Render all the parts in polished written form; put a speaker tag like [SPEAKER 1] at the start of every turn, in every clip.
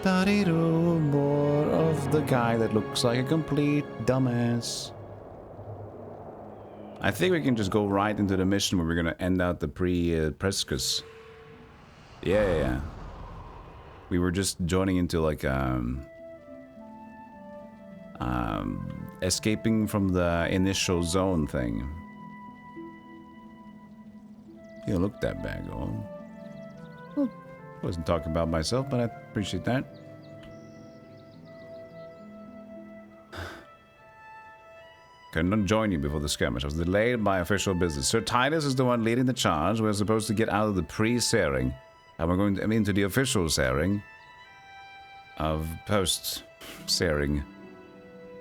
[SPEAKER 1] Ba-dee-doo, more of the guy that looks like a complete dumbass. I think we can just go right into the mission where we're gonna end out the pre-Prescus. Yeah. We were just joining into like escaping from the initial zone thing. You look that bad, oh. Well, wasn't talking about myself, but I appreciate that. Couldn't join you before the skirmish. I was delayed by official business. Sir Titus is the one leading the charge. We're supposed to get out of the pre-searing. And we're going into the official searing. Of post-searing,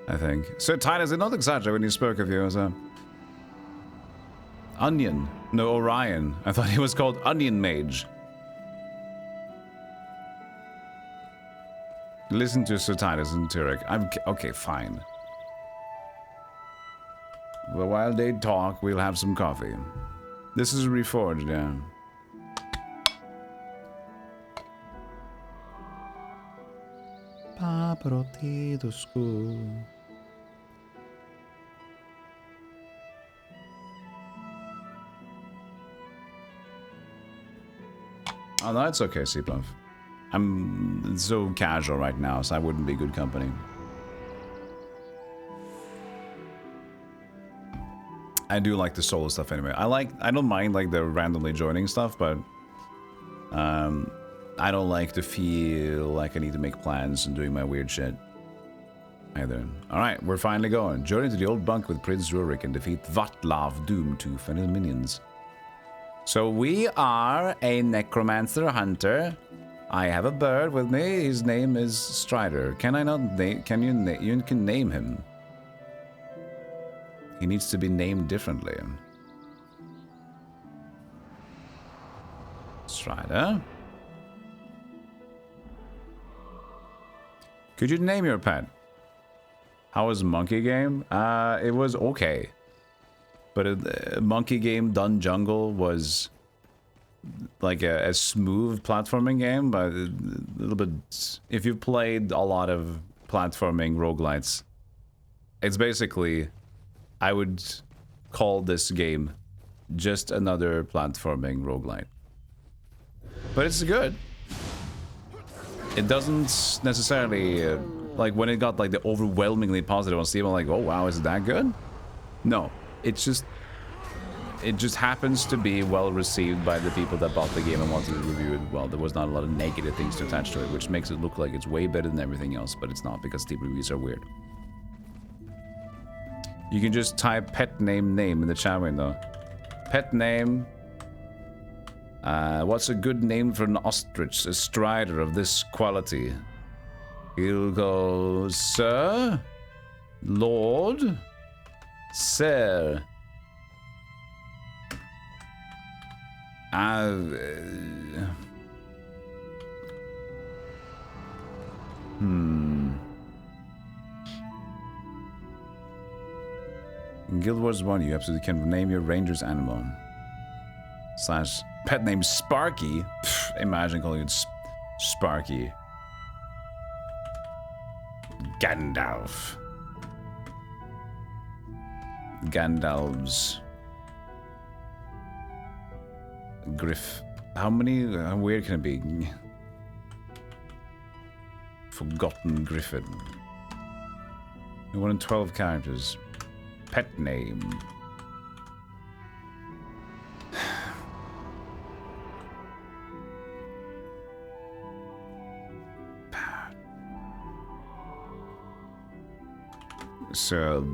[SPEAKER 1] I think. Sir Titus did not exaggerate when he spoke of you as a... Onion. No, Orion. I thought he was called Onion Mage. Listen to Sir Titus and Turek. Okay, fine. Well, while they talk, we'll have some coffee. This is Reforged, yeah. Oh, no, it's okay, Seaplove. I'm so casual right now, so I wouldn't be good company. I do like the solo stuff anyway. I don't mind like the randomly joining stuff, but I don't like to feel like I need to make plans and doing my weird shit either. Alright, we're finally going. Journey to the old bunk with Prince Rurik and defeat Vatlav Doomtooth and his minions. So we are a necromancer hunter. I have a bird with me. His name is Strider. Can I not name? Can you can name him? He needs to be named differently. Strider. Could you name your pet? How was Monkey Game? It was okay. But a Monkey Game Done Jungle was like a smooth platforming game, but a little bit... If you've played a lot of platforming roguelites, it's basically... I would call this game just another platforming roguelite. But it's good. It doesn't necessarily... like, when it got like the overwhelmingly positive on Steam, I'm like, oh wow, is it that good? No. It's just... It just happens to be well received by the people that bought the game and wanted to review it well. There was not a lot of negative things to attach to it, which makes it look like it's way better than everything else, but it's not, because Steam reviews are weird. You can just type pet name in the chat window. Pet name. What's a good name for an ostrich? A strider of this quality. He'll go, Sir, Lord, Sir. In Guild Wars 1, you absolutely can name your ranger's animal. / pet name Sparky. Pff, imagine calling it Sparky. Gandalf. Gandalf's. Griff. How weird can it be? Forgotten Griffin. 1 in 12 characters. Pet name. So,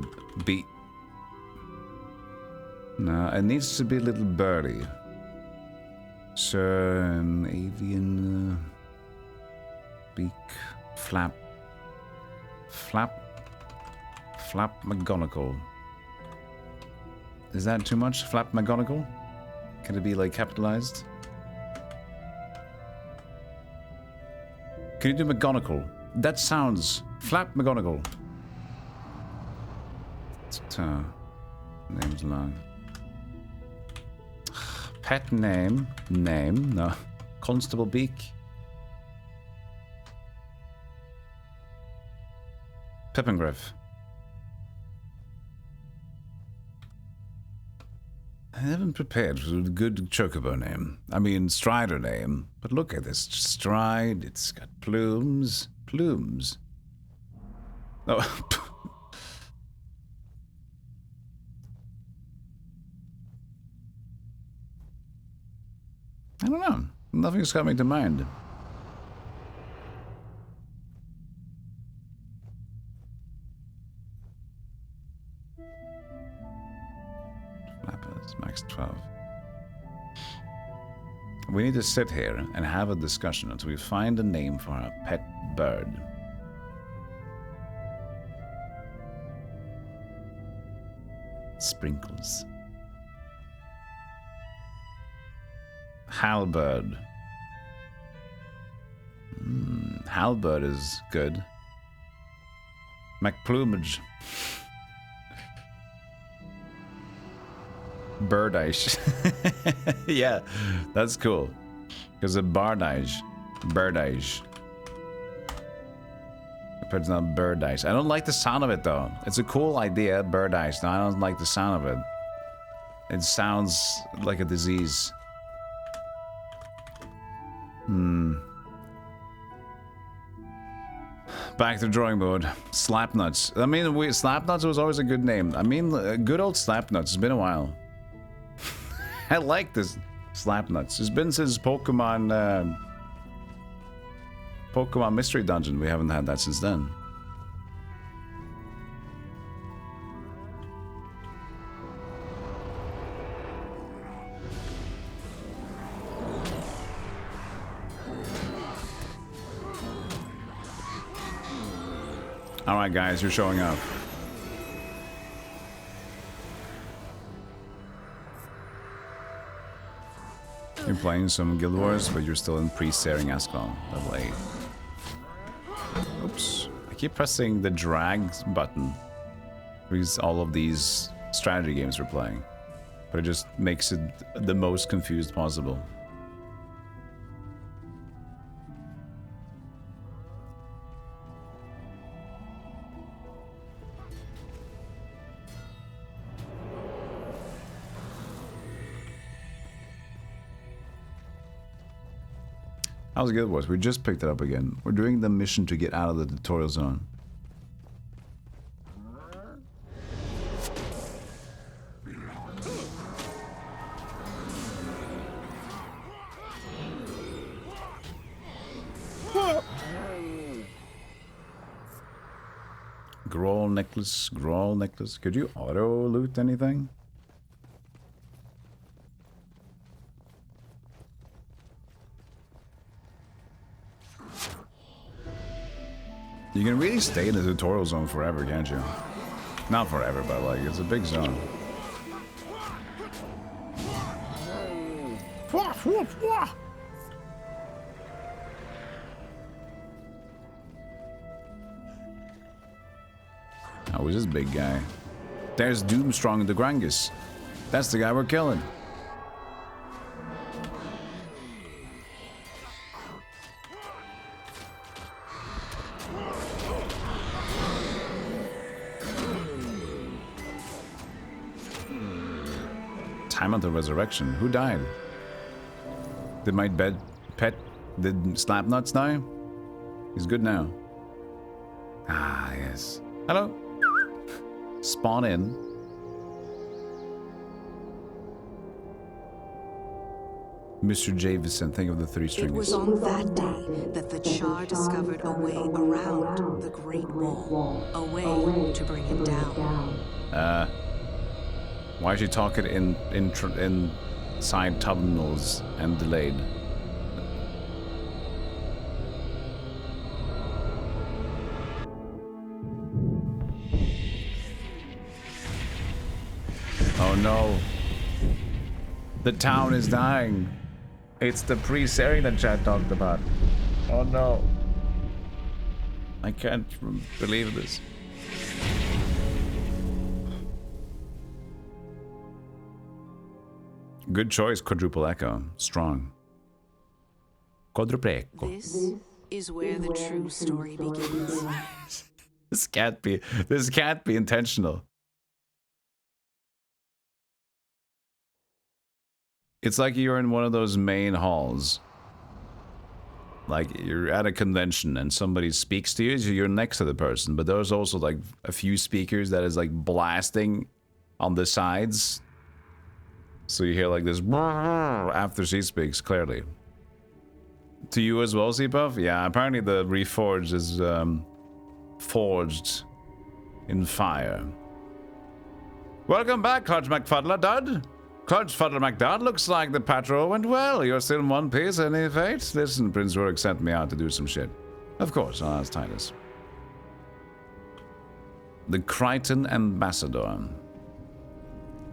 [SPEAKER 1] no, it needs to be a little birdie. Sir, avian, beak, flap, McGonagall. Is that too much? Flap McGonagall? Can it be like capitalized? Can you do McGonagall? That sounds... Flap McGonagall. Name's long. Pet name. No. Constable Beak. Pippingriff. I haven't prepared for a good chocobo name. I mean, strider name. But look at this stride. It's got plumes. Plumes. Oh. I don't know. Nothing's coming to mind. Flappers, max 12. We need to sit here and have a discussion until we find a name for our pet bird. Sprinkles. Halberd. Halberd is good. McPlumage. Birdish. Yeah, that's cool. Because of Bardish. Birdish. But it's not Birdish. I don't like the sound of it though. It's a cool idea, Birdish. No, I don't like the sound of it. It sounds like a disease. Back to drawing board. Slapnuts. I mean, Slapnuts was always a good name. I mean, good old Slapnuts. It's been a while. I like this Slapnuts. It's been since Pokemon Mystery Dungeon. We haven't had that since then. Alright guys, you're showing up. You're playing some Guild Wars, but you're still in pre-Searing Ascalon, level 8. Oops. I keep pressing the drag button. Because all of these strategy games we're playing. But it just makes it the most confused possible. How's Guild Wars? We just picked it up again. We're doing the mission to get out of the tutorial zone. Grawl necklace, Grawl necklace. Could you auto loot anything? You can really stay in the tutorial zone forever, can't you? Not forever, but like, it's a big zone. Oh, who's this big guy? There's Doomstrong the Grangus. That's the guy we're killing. Time until resurrection. Who died? Did my pet, did Slapnuts die? He's good now. Ah, yes. Hello. Spawn in. Mr. Javison, think of the three stringers.
[SPEAKER 2] It was on that day that the Char discovered a way around the Great Wall. A way to bring him down.
[SPEAKER 1] Why is she talking in side tunnels and delayed? Oh no. The town is dying. It's the pre-Searing that Chad talked about. Oh no. I can't believe this. Good choice, Quadruple Echo. Strong. Quadruple Echo.
[SPEAKER 2] This is where the true story begins.
[SPEAKER 1] This can't be intentional. It's like you're in one of those main halls. Like you're at a convention and somebody speaks to you, so you're next to the person, but there's also like a few speakers that is like blasting on the sides. So you hear like this after she speaks, clearly. To you as well, Cpuff? Yeah, apparently the Reforged is forged in fire. Welcome back, Clutch McFuddler Dud. Clutch Fuddler McDud, looks like the patrol went well. You're still in one piece, any fate? Listen, Prince Rurik sent me out to do some shit. Of course, I'll ask Titus. The Crichton Ambassador.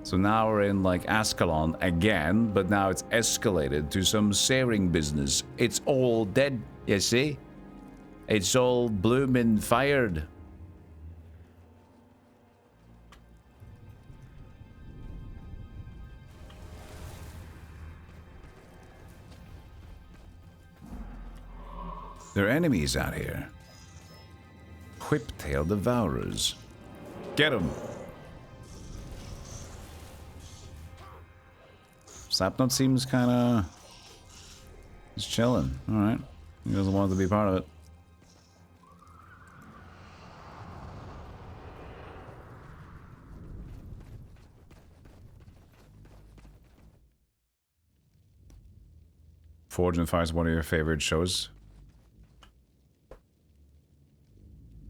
[SPEAKER 1] So now we're in, like, Ascalon again, but now it's escalated to some sailing business. It's all dead, you see? It's all bloomin' fired. There are enemies out here. Whiptail Devourers. Get them! Slapnut seems kinda... He's chilling. Alright. He doesn't want to be part of it. Forge and Fire is one of your favorite shows.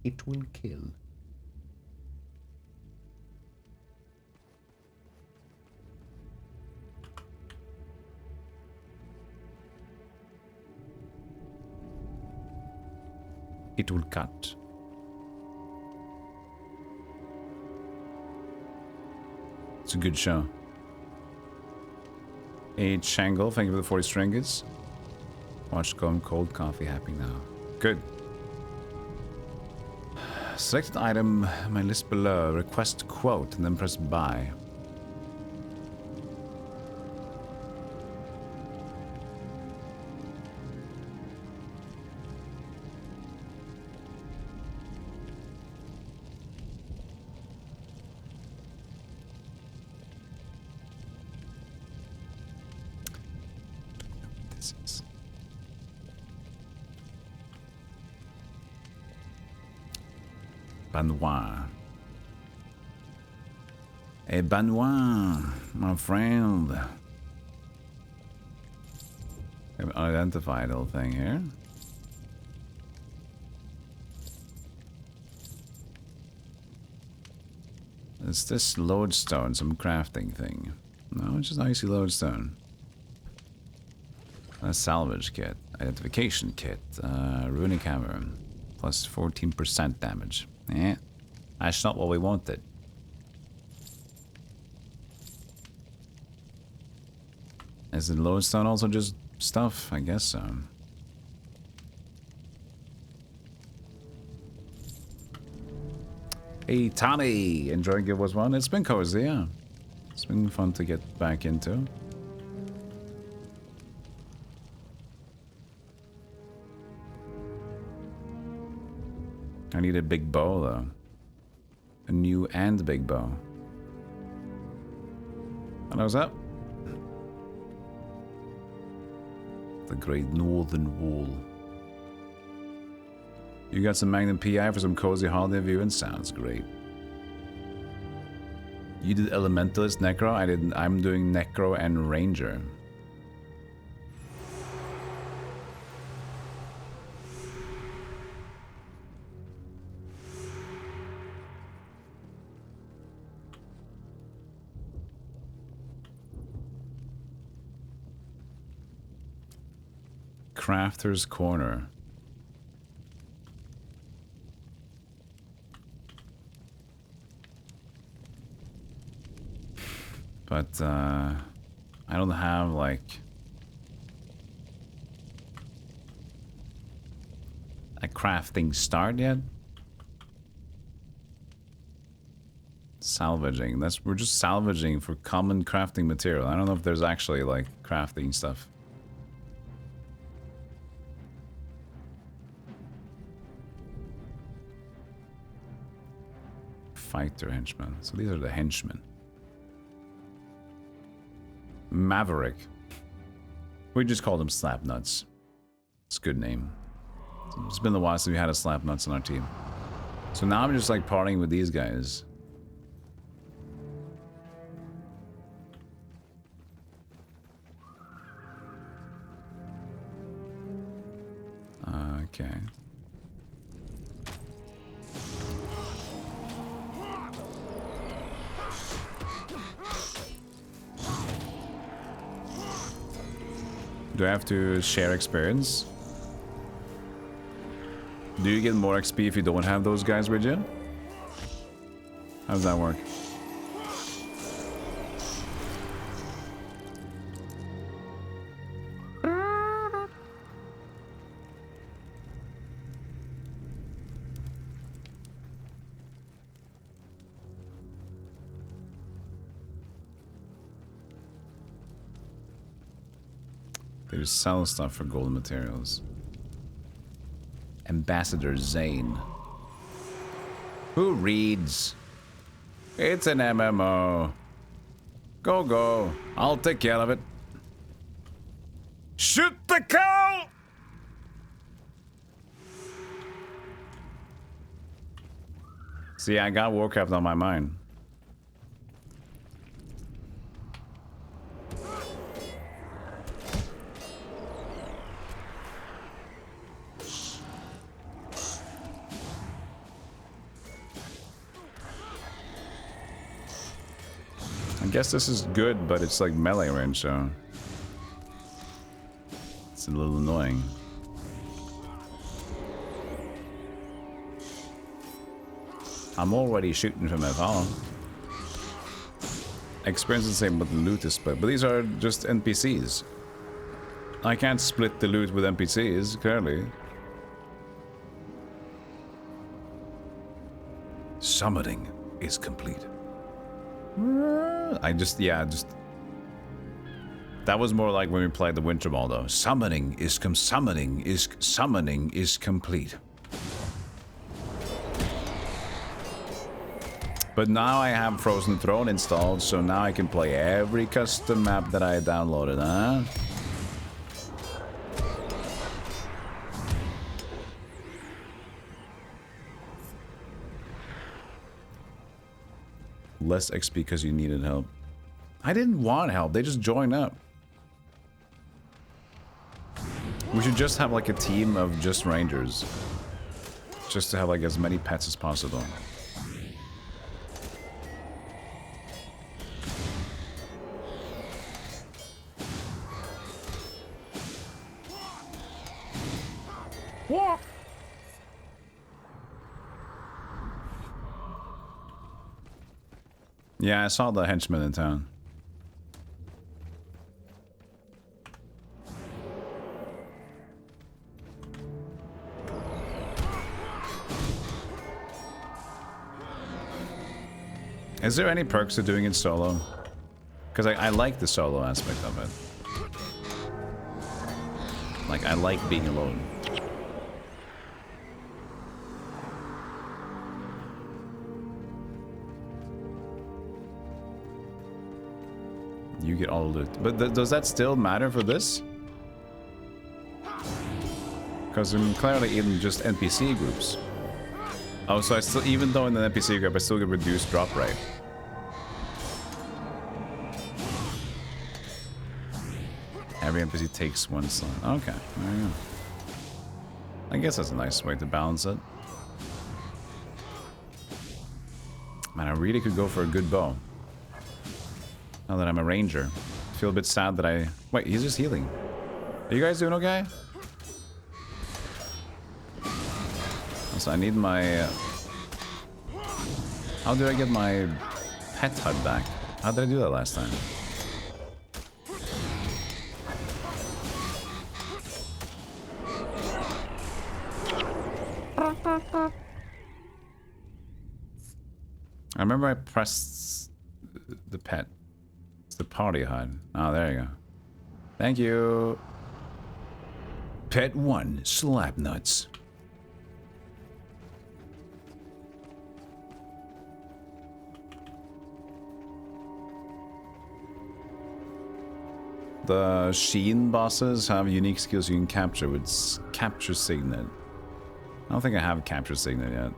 [SPEAKER 1] It will kill. It will cut. It's a good show. Hey, Shangle, thank you for the 40 stringers. Watch Gone Cold Coffee, happy now. Good. Select an item, my list below, request quote, and then press buy. This is... Benoit. Hey, Benoit, my friend. Have an unidentified little thing here. Is this lodestone some crafting thing? No, it's just icy lodestone. A salvage kit, identification kit, runic hammer, plus 14% damage. Yeah, that's not what we wanted. Is the lodestone also just stuff? I guess so. Hey, Tani! Enjoying Guild Wars 1? It's been cozy, yeah. It's been fun to get back into. I need a big bow, though. A new and big bow. How's that? The Great Northern Wall. You got some Magnum PI for some cozy holiday viewing? Sounds great. You did Elementalist Necro? I didn't. I'm doing Necro and Ranger. Crafter's Corner. But, I don't have, like... a crafting start yet? Salvaging. We're just salvaging for common crafting material. I don't know if there's actually, like, crafting stuff. fighter henchman. So these are the henchmen. Maverick. We just call them Slapnuts. It's a good name. It's been a while since we had a Slapnuts on our team. So now I'm just like partying with these guys. Okay. Do I have to share experience? Do you get more XP if you don't have those guys with you? How does that work? They just sell stuff for golden materials. Ambassador Zane. Who reads? It's an MMO. Go, go. I'll take care of it. Shoot the cow! See, I got Warcraft on my mind. I guess this is good, but it's like melee range, so it's a little annoying. I'm already shooting from afar. Experience is the same, but the loot is split. But these are just NPCs. I can't split the loot with NPCs, clearly. Summoning is complete. That was more like when we played the Winter Ball, though. Summoning is complete. But now I have Frozen Throne installed, so now I can play every custom map that I downloaded, huh? Less XP because you needed help. I didn't want help, they just joined up. We should just have like a team of just rangers. Just to have like as many pets as possible. What? Yeah, I saw the henchman in town. Is there any perks to doing it solo? Because I like the solo aspect of it. Like, I like being alone. You get all loot. But does that still matter for this? Because I'm clearly in just NPC groups. Oh, so I still, even though in an NPC group, I still get reduced drop rate. Every NPC takes one slot. Okay, there you go. I guess that's a nice way to balance it. Man, I really could go for a good bow. Now that I'm a ranger. I feel a bit sad that I... Wait, he's just healing. Are you guys doing okay? Also, I need my... How do I get my pet hut back? How did I do that last time? I remember I pressed the pet. It's the party hut. Oh, there you go. Thank you. Pet 1, Slapnuts. The Sheen bosses have unique skills you can capture with Capture Signet. I don't think I have Capture Signet yet.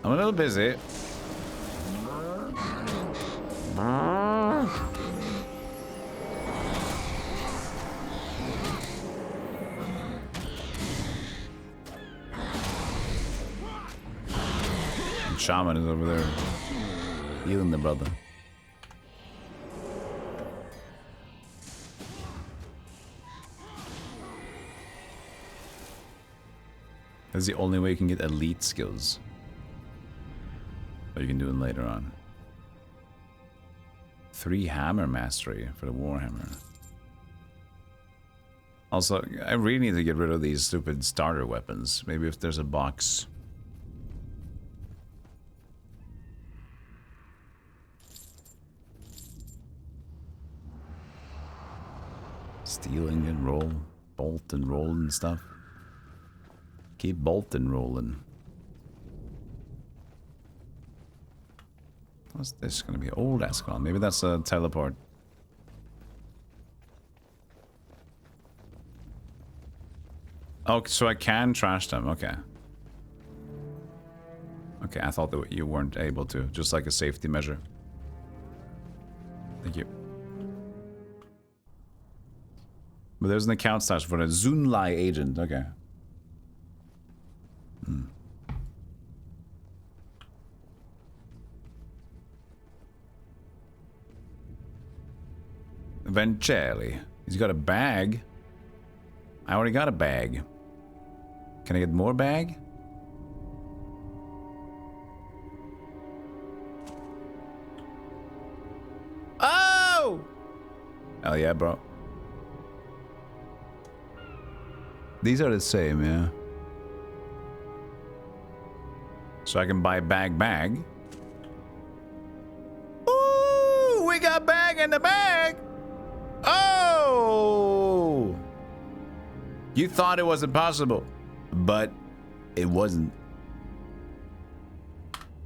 [SPEAKER 1] I'm a little busy. And Shaman is over there healing the brother. That's the only way you can get elite skills. But you can do them later on. 3 hammer mastery for the Warhammer. Also, I really need to get rid of these stupid starter weapons. Maybe if there's a box. Stealing and roll. Bolt and roll and stuff. Keep bolting rolling. What's this gonna be? Old Ascalon. Maybe that's a teleport. Oh, so I can trash them. Okay. Okay, I thought that you weren't able to. Just like a safety measure. Thank you. But there's an account stash for a Zunlai agent. Okay. Hmm. Eventually. He's got a bag. I already got a bag. Can I get more bag? Oh! Hell yeah, bro. These are the same, yeah. So I can buy bag. Ooh, we got bag in the bag. Oh! You thought it was impossible, but it wasn't.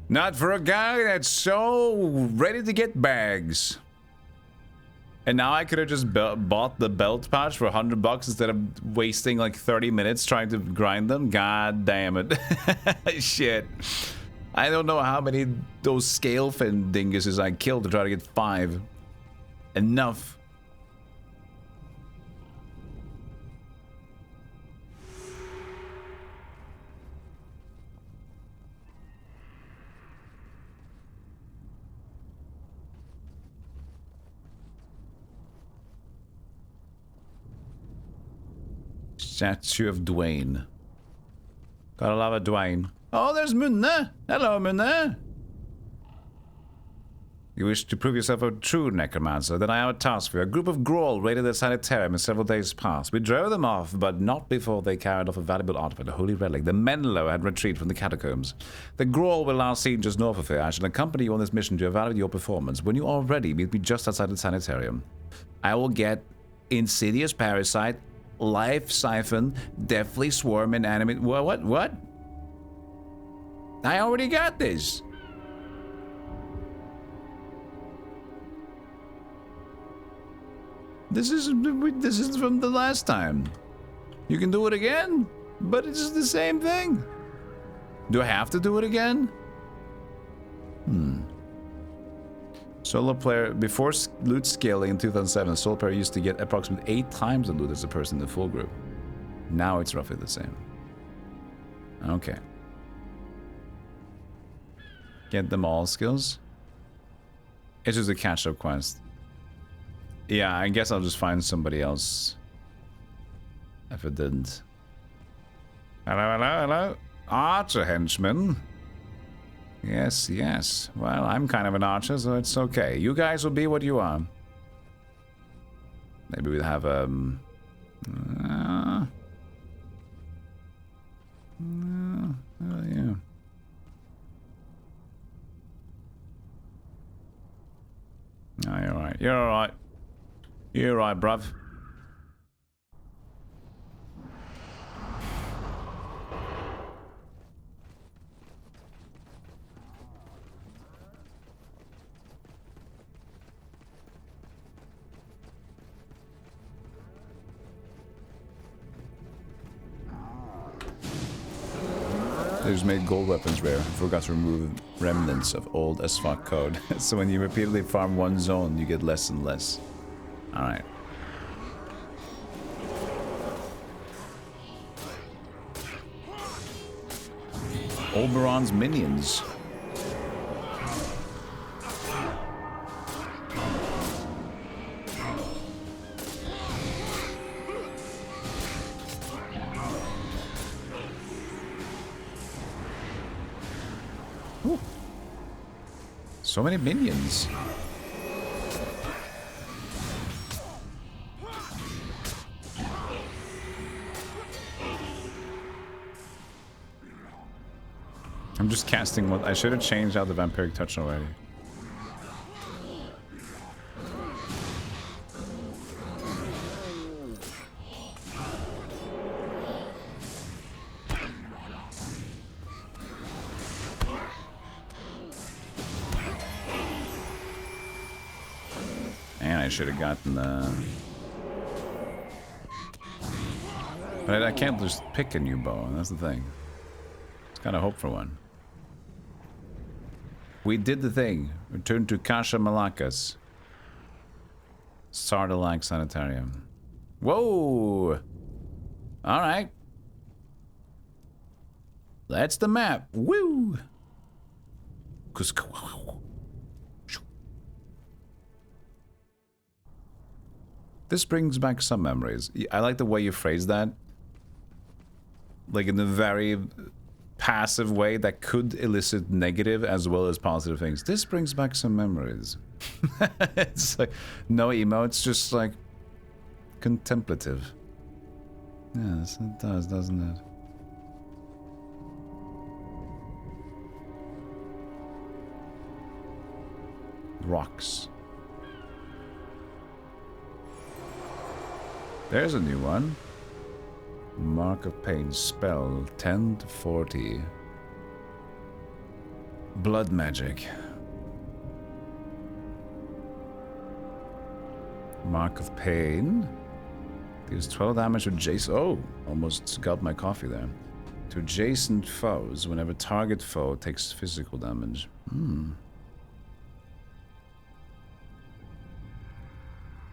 [SPEAKER 1] Not for a guy that's so ready to get bags. And now I could have just bought the belt pouch for $100 instead of wasting like 30 minutes trying to grind them. God damn it. Shit. I don't know how many those scale fin dinguses I killed to try to get 5. Enough. Statue of Dwayne. Gotta love a Dwayne. Oh, there's Munna. Hello, Munna. You wish to prove yourself a true necromancer? Then I have a task for you. A group of Grawl raided the sanitarium in several days past. We drove them off, but not before they carried off a valuable artifact, a holy relic. The Menlo had retreated from the catacombs. The Grawl were last seen just north of here. I shall accompany you on this mission to evaluate your performance. When you are ready, meet me just outside the sanitarium. I will get Insidious Parasite, Life Siphon, Deathly Swarm, and Animate... What? I already got this. This is from the last time. You can do it again, but it's the same thing. Do I have to do it again? Solo player, before loot scaling in 2007, a solo player used to get approximately 8 times the loot as a person in the full group. Now it's roughly the same. Okay. Get them all skills? It's just a catch-up quest. Yeah, I guess I'll just find somebody else. If it didn't. Hello. Archer henchman. Yes. Well, I'm kind of an archer, so it's okay. You guys will be what you are. Maybe we'll have yeah. No, you're alright. You're alright. You're alright, bruv. They just made gold weapons rare. Forgot to remove remnants of old as fuck code. So when you repeatedly farm one zone, you get less and less. Alright. Oberon's minions. Ooh. So many minions. I'm just casting what I should have changed out the vampiric touch already. And I should have gotten the... But I can't just pick a new bow, and that's the thing. It's kind of hope for one. We did the thing. Return to Kasha Malakas. Sardalag Sanitarium. Whoa! Alright. That's the map. Woo! This brings back some memories. I like the way you phrase that. Like in a very passive way that could elicit negative as well as positive things. This brings back some memories. It's like no emo, it's just like contemplative. Yes, it does, doesn't it? Rocks. There's a new one. Mark of Pain spell 10 to 40. Blood magic. Mark of Pain. Deals 12 damage to adjacent. Oh, almost got my coffee there. To adjacent foes whenever target foe takes physical damage. Hmm.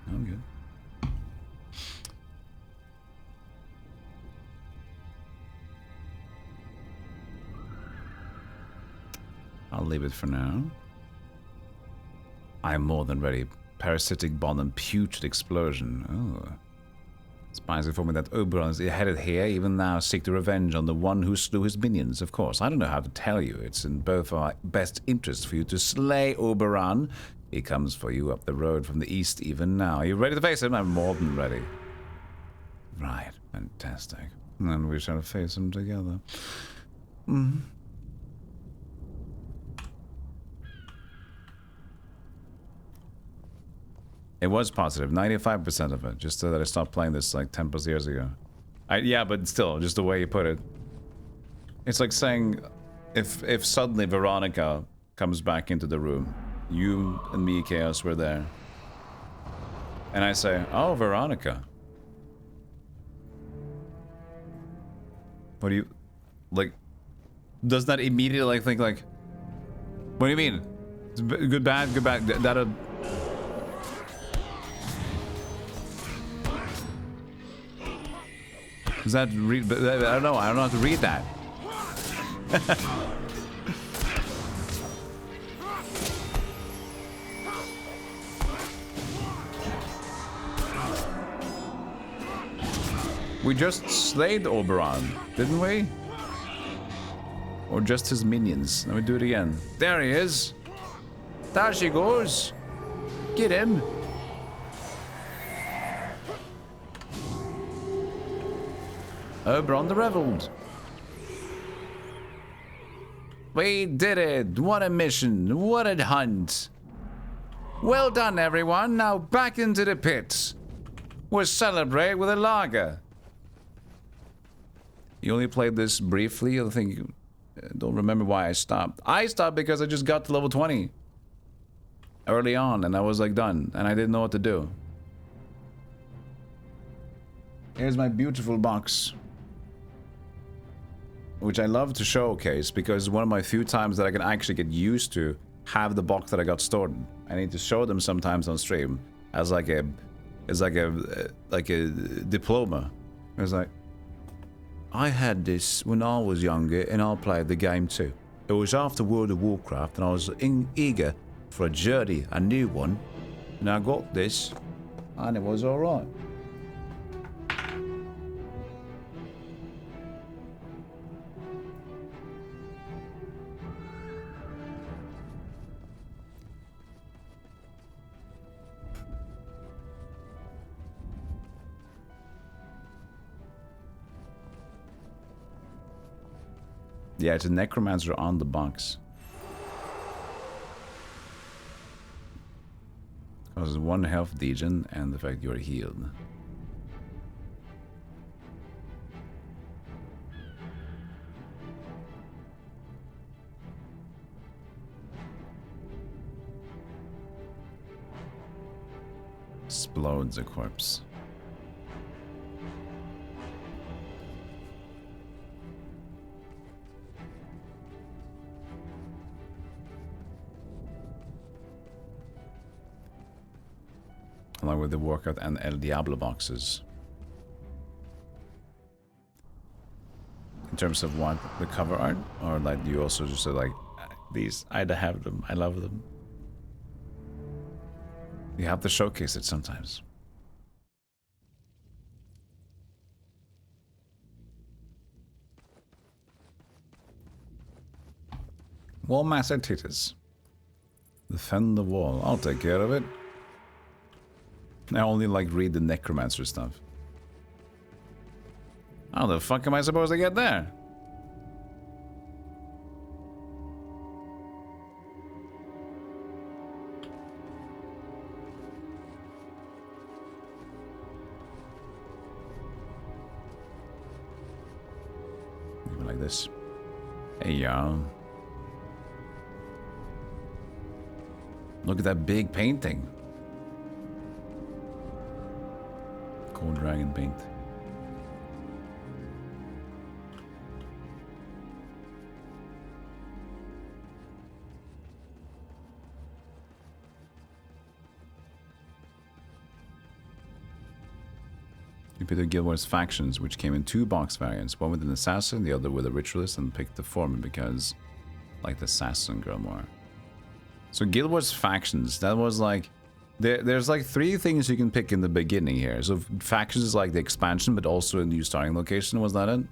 [SPEAKER 1] Oh, good. I'll leave it for now. I am more than ready. Parasitic bomb and putrid explosion. Oh. Spies inform me that Oberon is headed here. Even now, seek to revenge on the one who slew his minions, of course. I don't know how to tell you. It's in both our best interests for you to slay Oberon. He comes for you up the road from the east even now. Are you ready to face him? I'm more than ready. Right. Fantastic. And then we shall face him together. Mm-hmm. It was positive, 95% of it, just so that I stopped playing this like 10 plus years ago. Yeah, but still, just the way you put it. It's like saying, if suddenly Veronica comes back into the room, you and me, Chaos, were there. And I say, oh, Veronica. What do you, like, does that immediately like think like, what do you mean? It's good, bad, that Is that read? I don't know. I don't know how to read that. We just slayed Oberon, didn't we? Or just his minions. Let me do it again. There he is. There she goes. Get him. Oberon the Reveled. We did it! What a mission! What a hunt! Well done, everyone! Now back into the pits. We'll celebrate with a lager. You only played this briefly. I think don't remember why I stopped. I stopped because I just got to level 20 early on, and I was like done, and I didn't know what to do. Here's my beautiful box. which I love to showcase because one of my few times that I can actually get used to have the box that I got stored in. I need to show them sometimes on stream as like a diploma. It's like, I had this when I was younger and I played the game too. It was after World of Warcraft and I was eager for a journey, a new one, and I got this and it was alright. Yeah, it's a necromancer on the box. Causes 1 health degen and the fact you're healed. Explodes a corpse. Along with the workout and El Diablo boxes. In terms of what? The cover art? Or like you also just like, these, I have them, I love them. You have to showcase it sometimes. Wall master Titus. Defend the wall. I'll take care of it. I only like read the necromancer stuff. How the fuck am I supposed to get there? Even like this. Hey y'all. Look at that big painting. Cold dragon paint. You picked the Guild Wars factions, which came in 2 box variants, one with an assassin, the other with a ritualist, and picked the former because like the assassin girl more. So Guild Wars factions, that was like there's like 3 things you can pick in the beginning here. So factions is like the expansion, but also a new starting location. Was that it?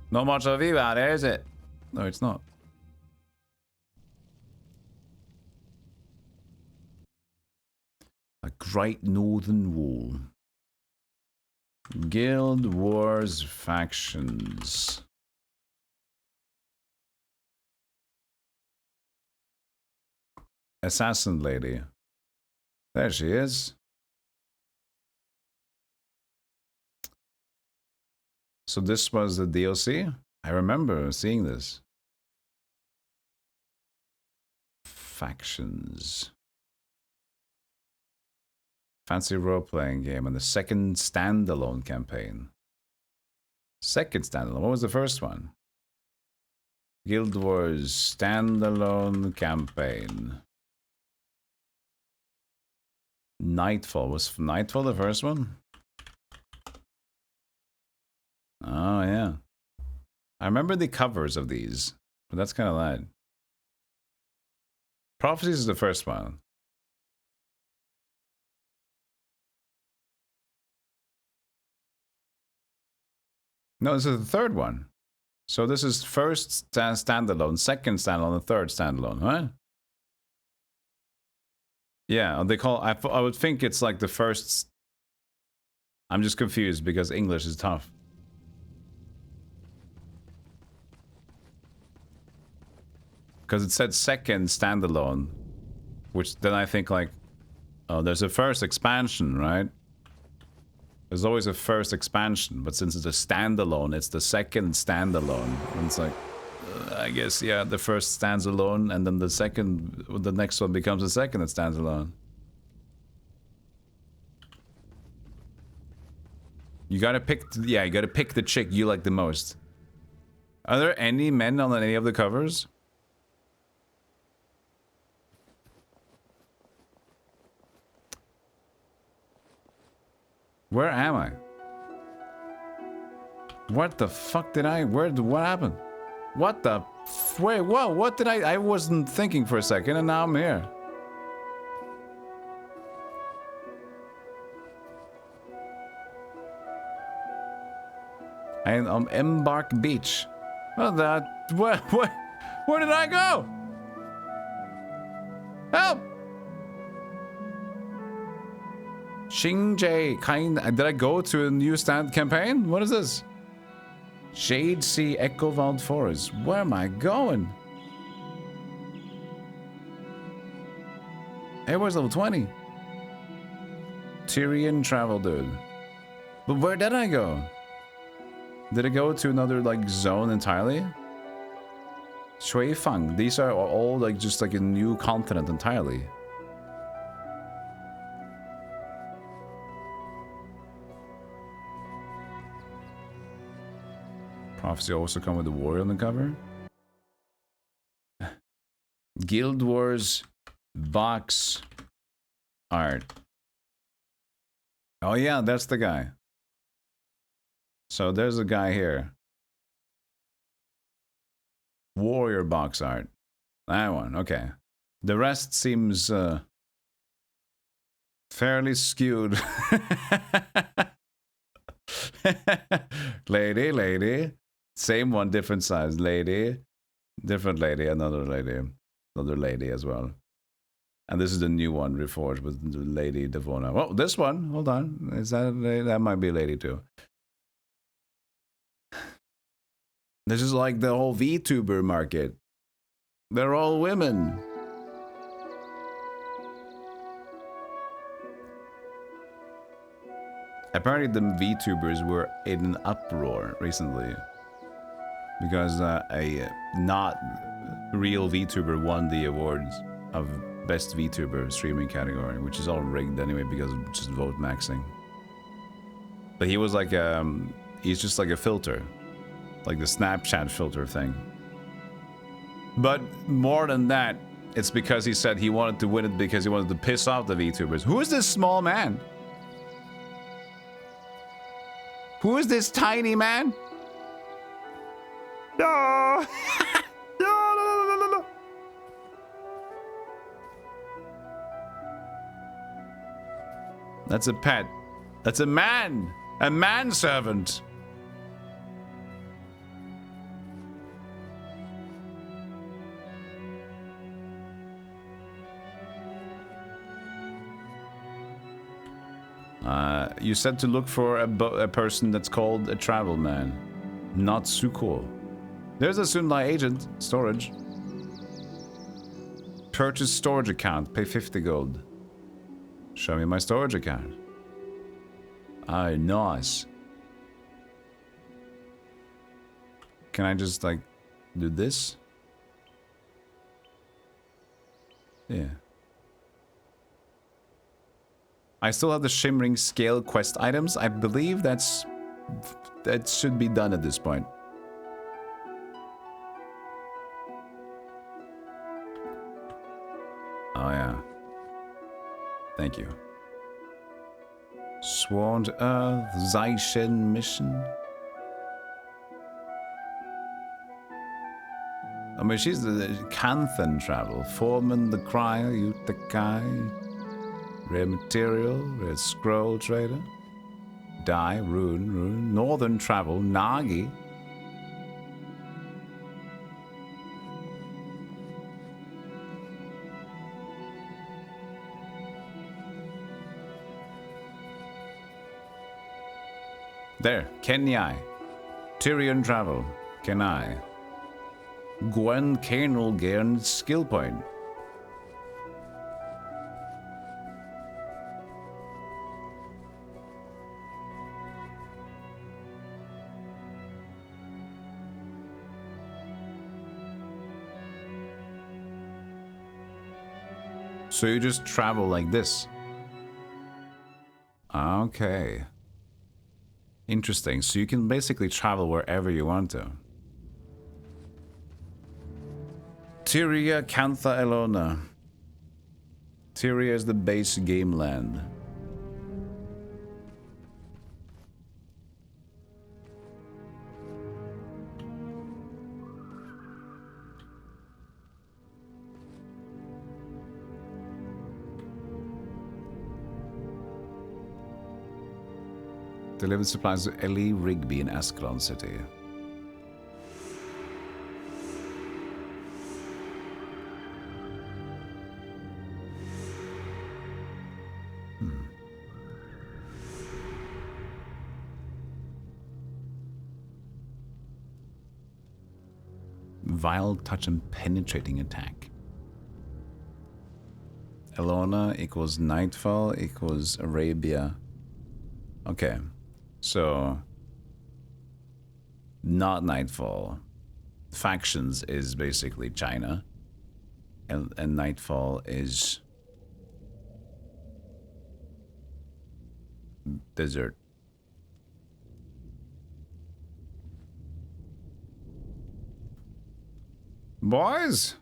[SPEAKER 1] Not much of a view out there, is it? No, it's not. A Great Northern Wall. Guild Wars factions. Assassin lady. There she is. So this was the DLC? I remember seeing this. Factions. Fancy role-playing game and the second standalone campaign. Second standalone. What was the first one? Guild Wars standalone campaign. Nightfall. Was Nightfall the first one? Oh, yeah. I remember the covers of these, but that's kind of light. Prophecies is the first one. No, this is the third one. So this is first standalone, second standalone, and third standalone, right? Yeah, they call. I would think it's like the first. I'm just confused because English is tough. Because it said second standalone, which then I think like, oh, there's a first expansion, right? There's always a first expansion, but since it's a standalone, it's the second standalone. And it's like, I guess, yeah, the first stands alone, and then the next one becomes the second that stands alone. You gotta pick, yeah, you gotta pick the chick you like the most. Are there any men on any of the covers? Where am I? What the fuck did I... what happened? What the... wait, whoa, what did I wasn't thinking for a second and now I'm here. And on Embark Beach. Well, that... where did I go? Help! Xingji, did I go to a new stand campaign? What is this? Shade Sea Echovald Forest. Where am I going? Hey, where's level 20? Tyrian travel, dude. But where did I go? Did I go to another, like, zone entirely? Shuifang. These are all, like, just like a new continent entirely. Prophecy also come with a warrior on the cover. Guild Wars box art. Oh yeah, that's the guy. So there's a guy here. Warrior box art. That one, okay. The rest seems fairly skewed. Lady. Same one, different size. Lady. Different lady, another lady as well. And this is the new one, Reforged, with the Lady Devona. Oh, this one, hold on. Is that might be a lady too. This is like the whole VTuber market. They're all women. Apparently the VTubers were in an uproar recently. Because a not real VTuber won the awards of Best VTuber streaming category, which is all rigged anyway because of just vote maxing. But he was like, he's just like a filter. Like the Snapchat filter thing. But more than that, it's because he said he wanted to win it because he wanted to piss off the VTubers. Who is this small man? Who is this tiny man? No! No. That's a pet. That's a man! A manservant! You said to look for a person that's called a travel man. Not Suko. There's a Sunlight agent. Storage. Purchase storage account. Pay 50 gold. Show me my storage account. Ah, nice. Can I just, like, do this? Yeah. I still have the Shimmering Scale quest items. I believe that should be done at this point. Oh yeah. Thank you. Sworn to Earth, Zaishen mission. I mean, she's the Canthan travel. Foreman the Crier, Utakai. Rare material, rare scroll trader. Die, rune. Northern travel, Nagi. There, Kenyai. Tyrian travel, Kenai. Gwen Canal Gairn skill point. So you just travel like this. Okay. Interesting. So you can basically travel wherever you want to. Tyria Cantha Elona. Tyria is the base game land. Delivered supplies to Ellie Rigby in Ascalon City. Vile touch and penetrating attack. Elona equals Nightfall equals Arabia. Okay, so not Nightfall. Factions is basically China, and Nightfall is desert. Boys!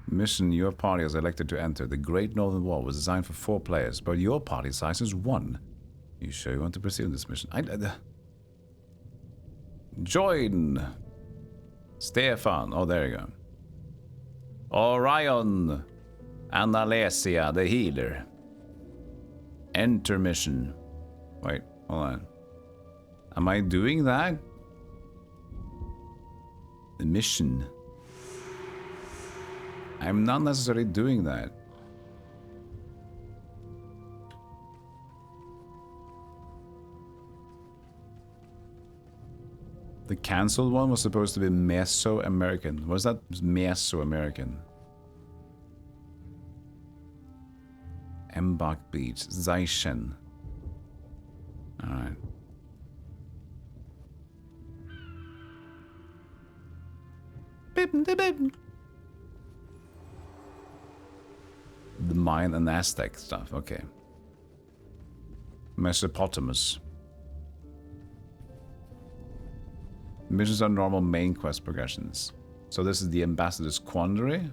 [SPEAKER 1] Mission your party is elected to enter. The Great Northern Wall was designed for 4 players, but your party size is 1. You sure you want to pursue this mission? Join! Stefan. Oh, there you go. Orion. Analesia, the healer. Enter mission. Wait, hold on. Am I doing that? The mission. I'm not necessarily doing that. The cancelled one was supposed to be Mesoamerican. Was that Mesoamerican? Mbach Beach. Zaishen. Alright. The Mayan and Aztec stuff, okay. Mesopotamus. Missions are normal main quest progressions. So this is the Ambassador's Quandary?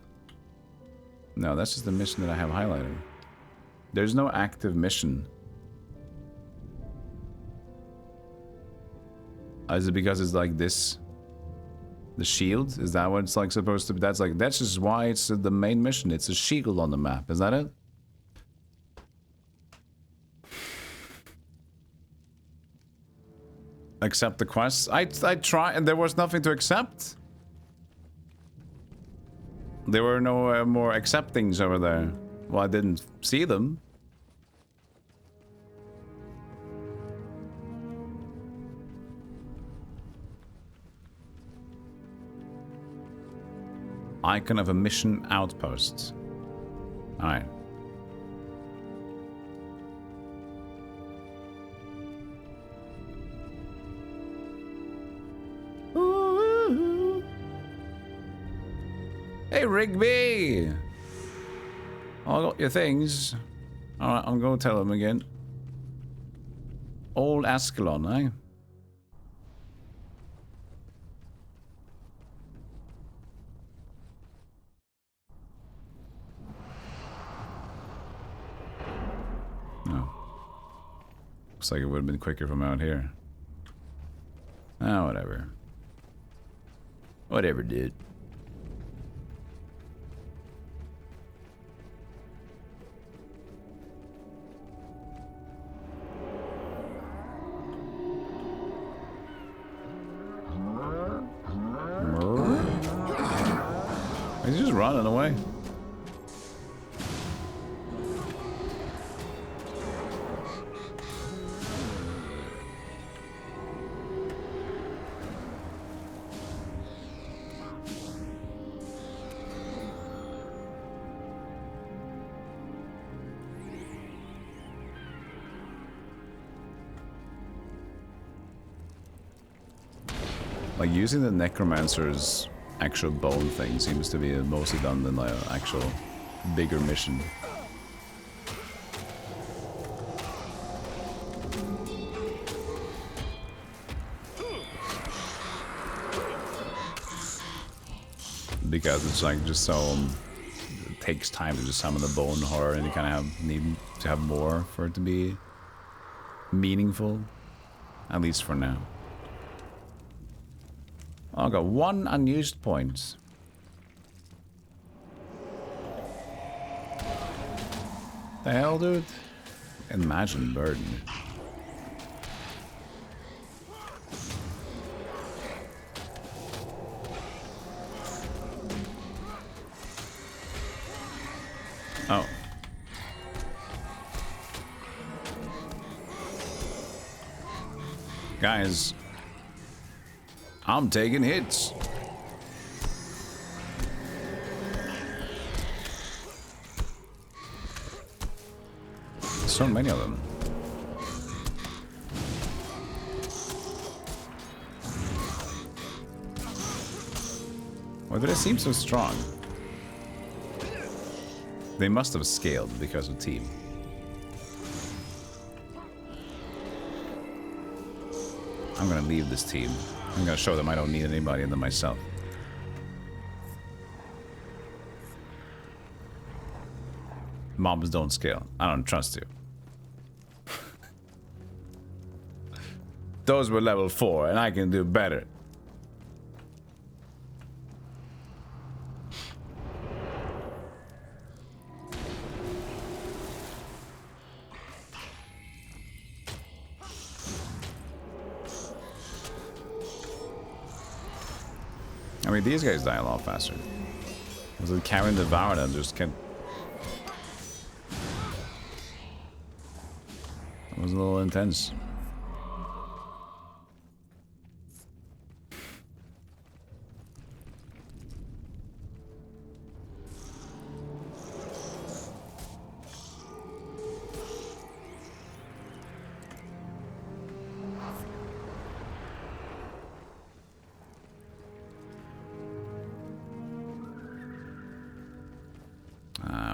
[SPEAKER 1] No, that's just the mission that I have highlighted. There's no active mission. Is it because it's like this? The shield? Is that what it's like supposed to be? That's just why it's the main mission. It's a shield on the map. Is that it? Accept the quests? I tried and there was nothing to accept. There were no more acceptings over there. Well, I didn't see them. Icon of a mission outpost. Alright. Hey, Rigby! I got your things. Alright, I'm gonna tell him again. Old Ascalon, eh? Looks like it would have been quicker from out here. Ah, whatever. Whatever, dude. He's just running away. Like, using the Necromancer's actual bone thing seems to be mostly done in the actual bigger mission. because it's like just so it takes time to just summon the bone horror, and you kind of need to have more for it to be meaningful, at least for now. I got 1 unused point. The hell, dude? Imagine burden. Oh. Guys, I'm taking hits. So many of them. Why do they seem so strong? They must have scaled because of team. I'm gonna leave this team. I'm gonna show them I don't need anybody other than myself. Mobs don't scale. I don't trust you. Those were level 4 and I can do better. I mean, these guys die a lot faster. Because the Karen devoured and just can't. That was a little intense.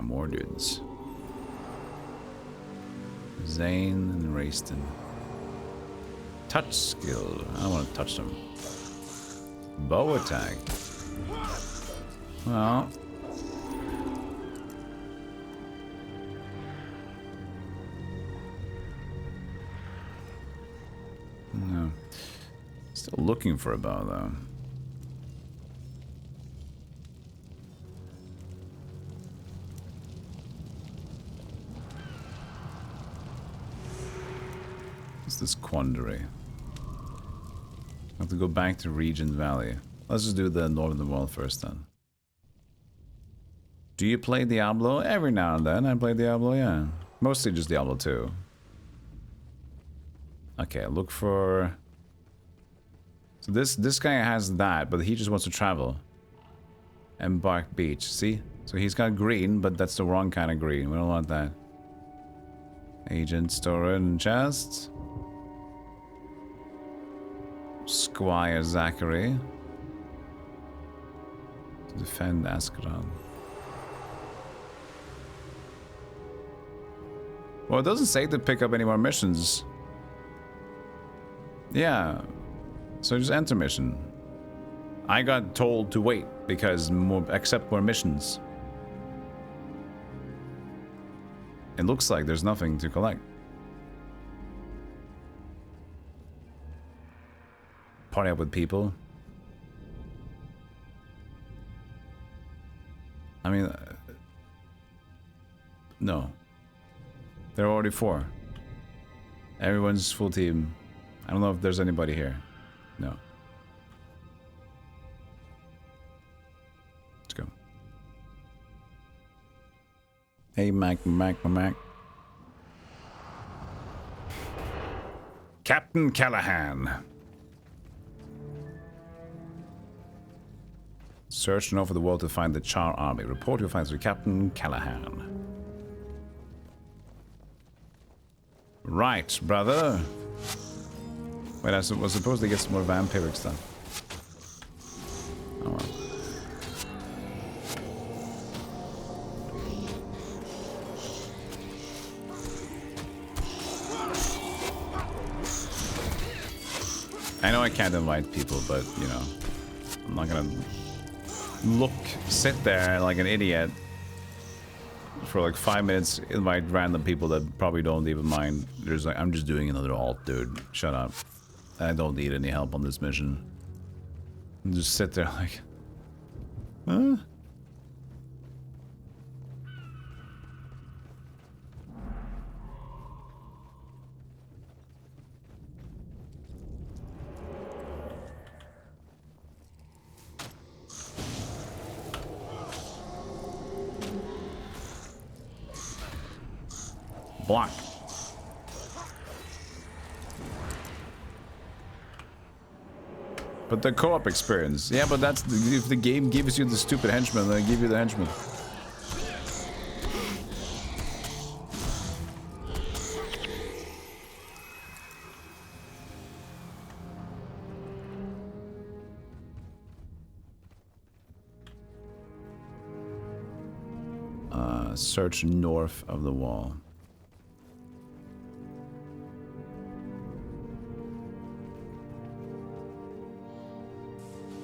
[SPEAKER 1] More dudes. Zane and Rayston. Touch skill. I don't want to touch them. Bow attack. Well. No. Still looking for a bow though. This quandary. I have to go back to Regent Valley. Let's just do the Northern Wall first then. Do you play Diablo? Every now and then I play Diablo, yeah. Mostly just Diablo 2. Okay, look for... So this guy has that, but he just wants to travel. Embark Beach, see? So he's got green, but that's the wrong kind of green. We don't want that. Agent Store and Chest. Squire Zachary. To defend Ascalon. Well, it doesn't say to pick up any more missions. Yeah. So just enter mission. I got told to wait because accept more missions. It looks like there's nothing to collect. Party up with people. I mean, no. There are already 4. Everyone's full team. I don't know if there's anybody here. No. Let's go. Hey, Mac. Captain Callahan. Search and over the world to find the Char army. Report your finds to Captain Callahan. Right, brother. Wait, I was supposed to get some more vampiric stuff. Oh well. I know I can't invite people, but, you know, I'm not gonna sit there like an idiot for like 5 minutes, invite random people that probably don't even mind. There's like, I'm just doing another alt, dude. Shut up. I don't need any help on this mission. And just sit there like, huh? Block. But the co-op experience. Yeah, but that's if the game gives you the stupid henchman, then give you the henchman. Search north of the wall.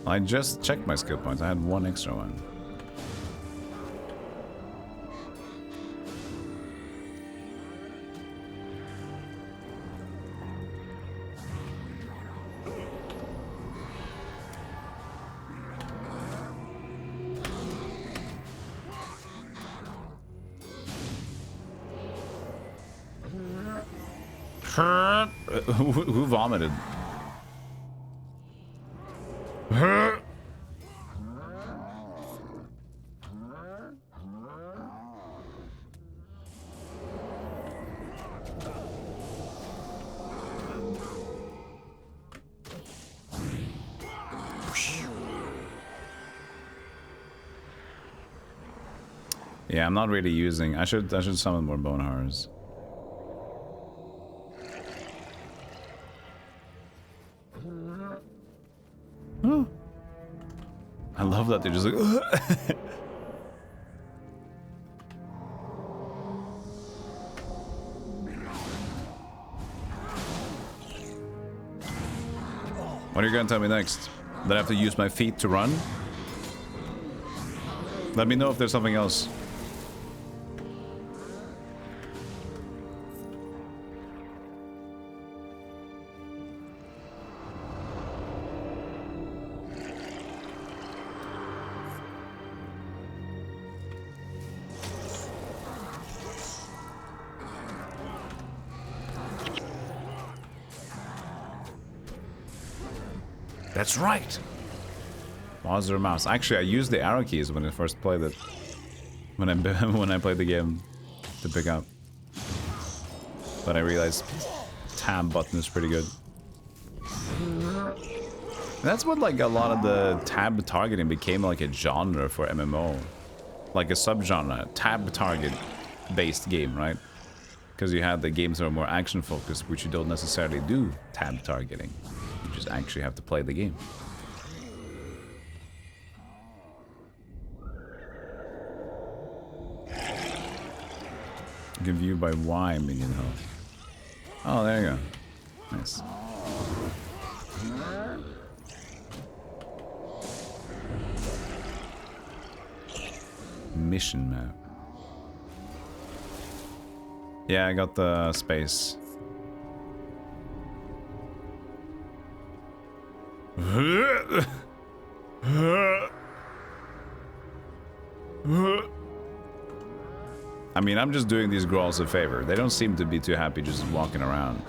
[SPEAKER 1] I just checked my skill points. I had one extra one. Who vomited? Yeah, I'm not really using. I should summon more bone horrors. Oh. I love that they're just like. What are you gonna tell me next? That I have to use my feet to run? Let me know if there's something else. That's right. Pause or mouse. Actually, I used the arrow keys when I first played it. When I played the game to pick up. But I realized tab button is pretty good. That's what like a lot of the tab targeting became like a genre for MMO. Like a subgenre, tab target based game, right? Because you had the games that are more action focused, which you don't necessarily do tab targeting. You just actually have to play the game. You can view by Y minion health. Oh, there you go. Nice. Mission map. Yeah, I got the space. I mean, I'm just doing these growls a favor. They don't seem to be too happy just walking around.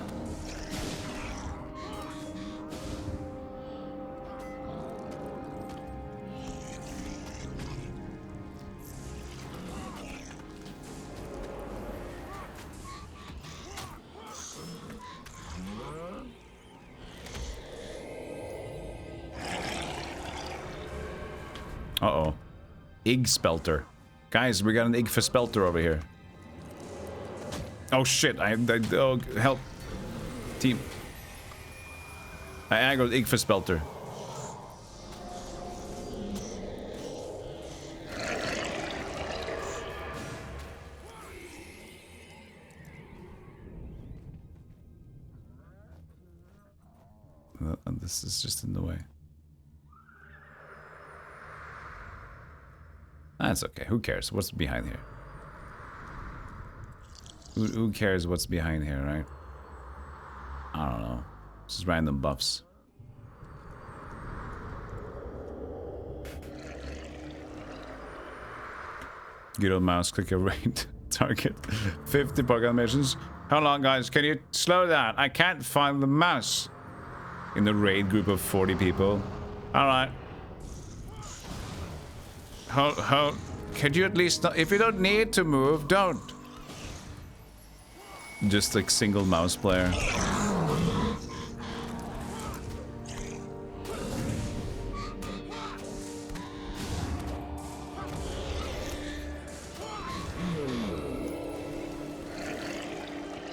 [SPEAKER 1] Uh-oh. Ig Spelter. Guys, we got an Ig for Spelter over here. Oh shit, oh, help. Team. I aggroed Ig for Spelter. This is just in the way. That's okay. Who cares? What's behind here? Who cares what's behind here, right? I don't know. Just random buffs. Good old mouse clicker rate. Target 50 proclamations. Hold on, guys. Can you slow that? I can't find the mouse. In the raid group of 40 people. Alright. Hold. Could you at least not, if you don't need to move, don't. Just like single mouse player.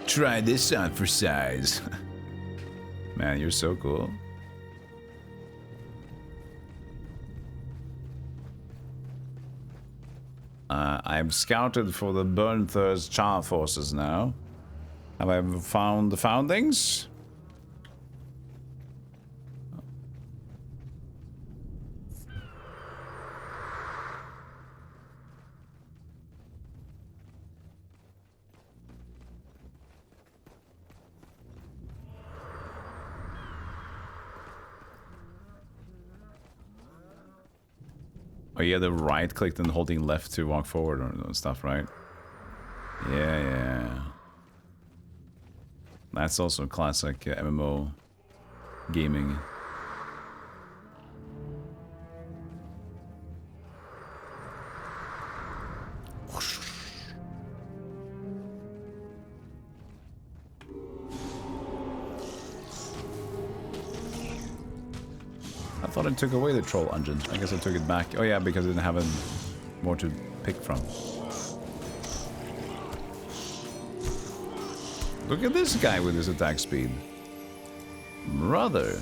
[SPEAKER 1] Try this on for size. Man, you're so cool. I've scouted for the Burnthurst Char forces now. Have I found the foundings? Oh yeah, the right click and holding left to walk forward or stuff, right? Yeah. That's also classic MMO gaming. I thought it took away the troll engine. I guess I took it back. Oh yeah, because it didn't have more to pick from. Look at this guy with his attack speed. Brother.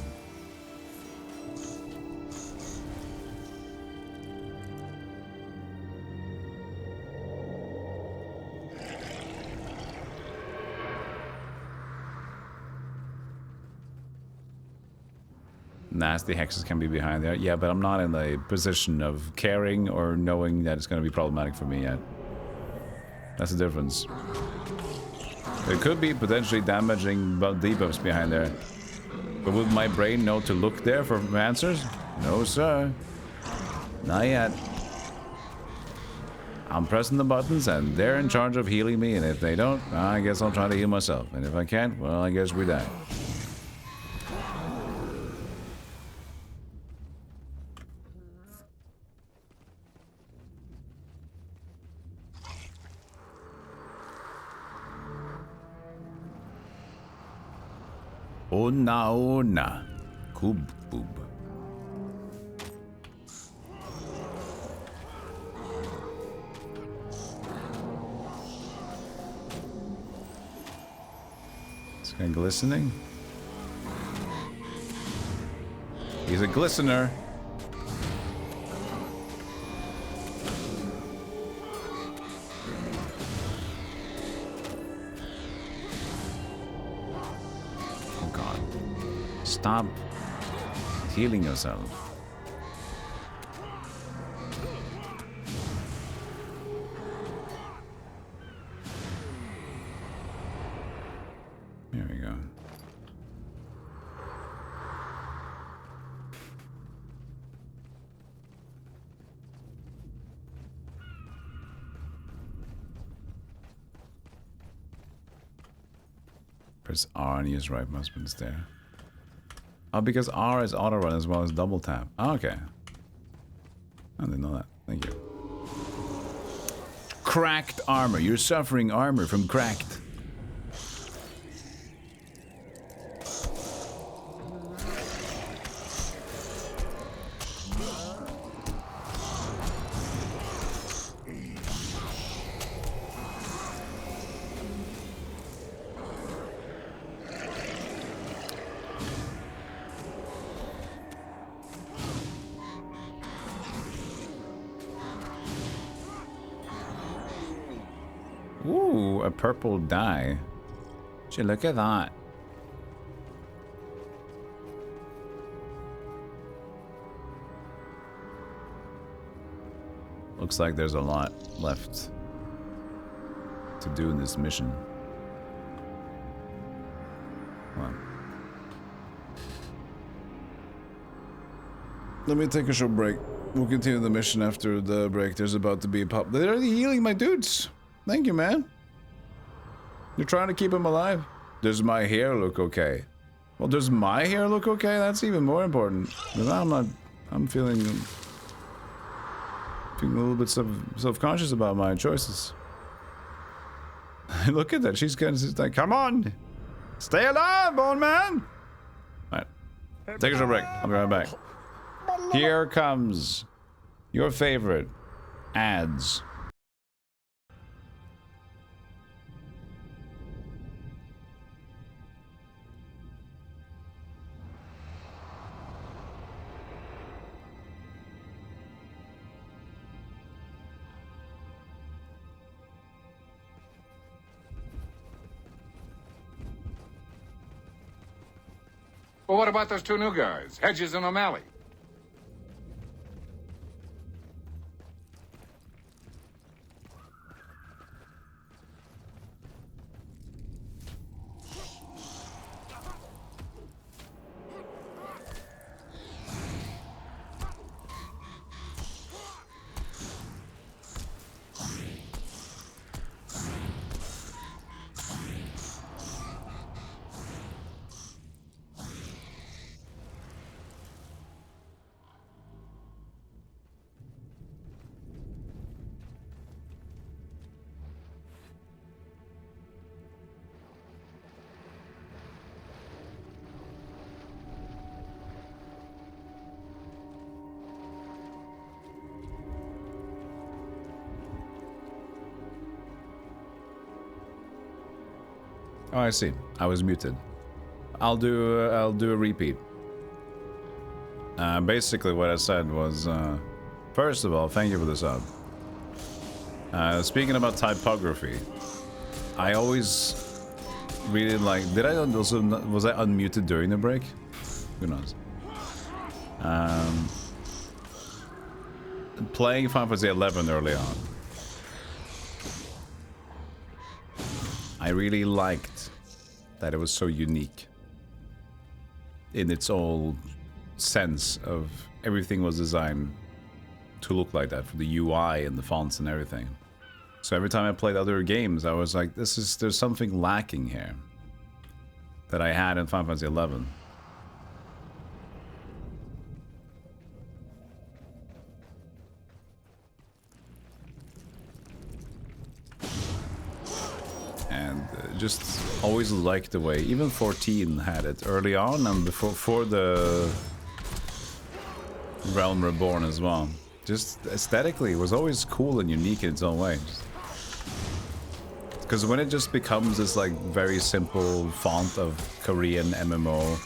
[SPEAKER 1] Nasty hexes can be behind there. Yeah, but I'm not in the position of caring or knowing that it's going to be problematic for me yet. That's the difference. There could be potentially damaging debuffs behind there. But would my brain know to look there for answers? No, sir. Not yet. I'm pressing the buttons and they're in charge of healing me, and if they don't, I guess I'll try to heal myself. And if I can't, well, I guess we die. Ona. Kub boob. This guy glistening? He's a glistener. Stop healing yourself. There we go. Press R and use right mouse buttons there. Oh, because R is auto run as well as double tap. Oh, okay. I didn't know that. Thank you. Cracked armor. You're suffering armor from cracked. Ooh, a purple dye. Gee, look at that. Looks like there's a lot left to do in this mission. Come on. Let me take a short break. We'll continue the mission after the break. There's about to be a pop. They're healing my dudes. Thank you, man. You're trying to keep him alive. Does my hair look okay? Well, does my hair look okay? That's even more important. Because I'm feeling a little bit self-conscious about my choices. Look at that. She's kind of like, come on. Stay alive, bone man. All right. Take a short break. I'll be right back. Here comes your favorite ads.
[SPEAKER 3] Well, what about those two new guys, Hedges and O'Malley?
[SPEAKER 1] Oh, I see. I was muted. I'll do a repeat. Basically, what I said was, first of all, thank you for the sub. Speaking about typography, I always really like. Did I also was I unmuted during the break? Who knows? Playing Final Fantasy 11 early on, I really liked that it was so unique in its whole sense of everything was designed to look like that, for the UI and the fonts and everything. So every time I played other games, I was like, there's something lacking here that I had in Final Fantasy 11. And just always liked the way even 14 had it early on, and before the Realm Reborn as well. Just aesthetically, it was always cool and unique in its own way. Because when it just becomes this like very simple font of Korean MMO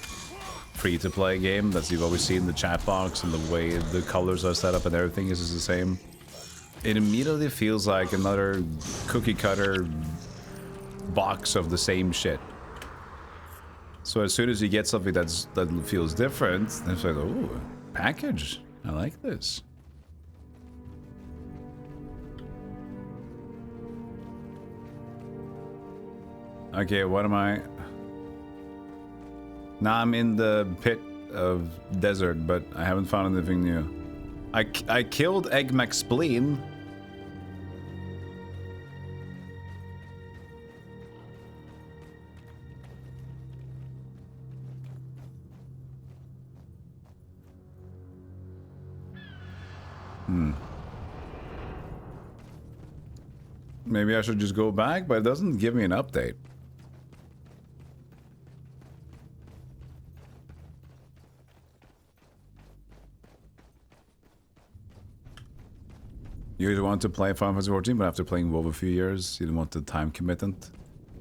[SPEAKER 1] free-to-play game that you've always seen in the chat box and the way the colors are set up and everything is just the same, it immediately feels like another cookie-cutter box of the same shit. So as soon as you get something that feels different, it's like, oh, package. I like this. Okay, what am I? Now I'm in the pit of desert, but I haven't found anything new. I killed Egg McSpleen. Maybe I should just go back, but it doesn't give me an update. You want to play Final Fantasy 14, but after playing WoW a few years, you don't want the time commitment.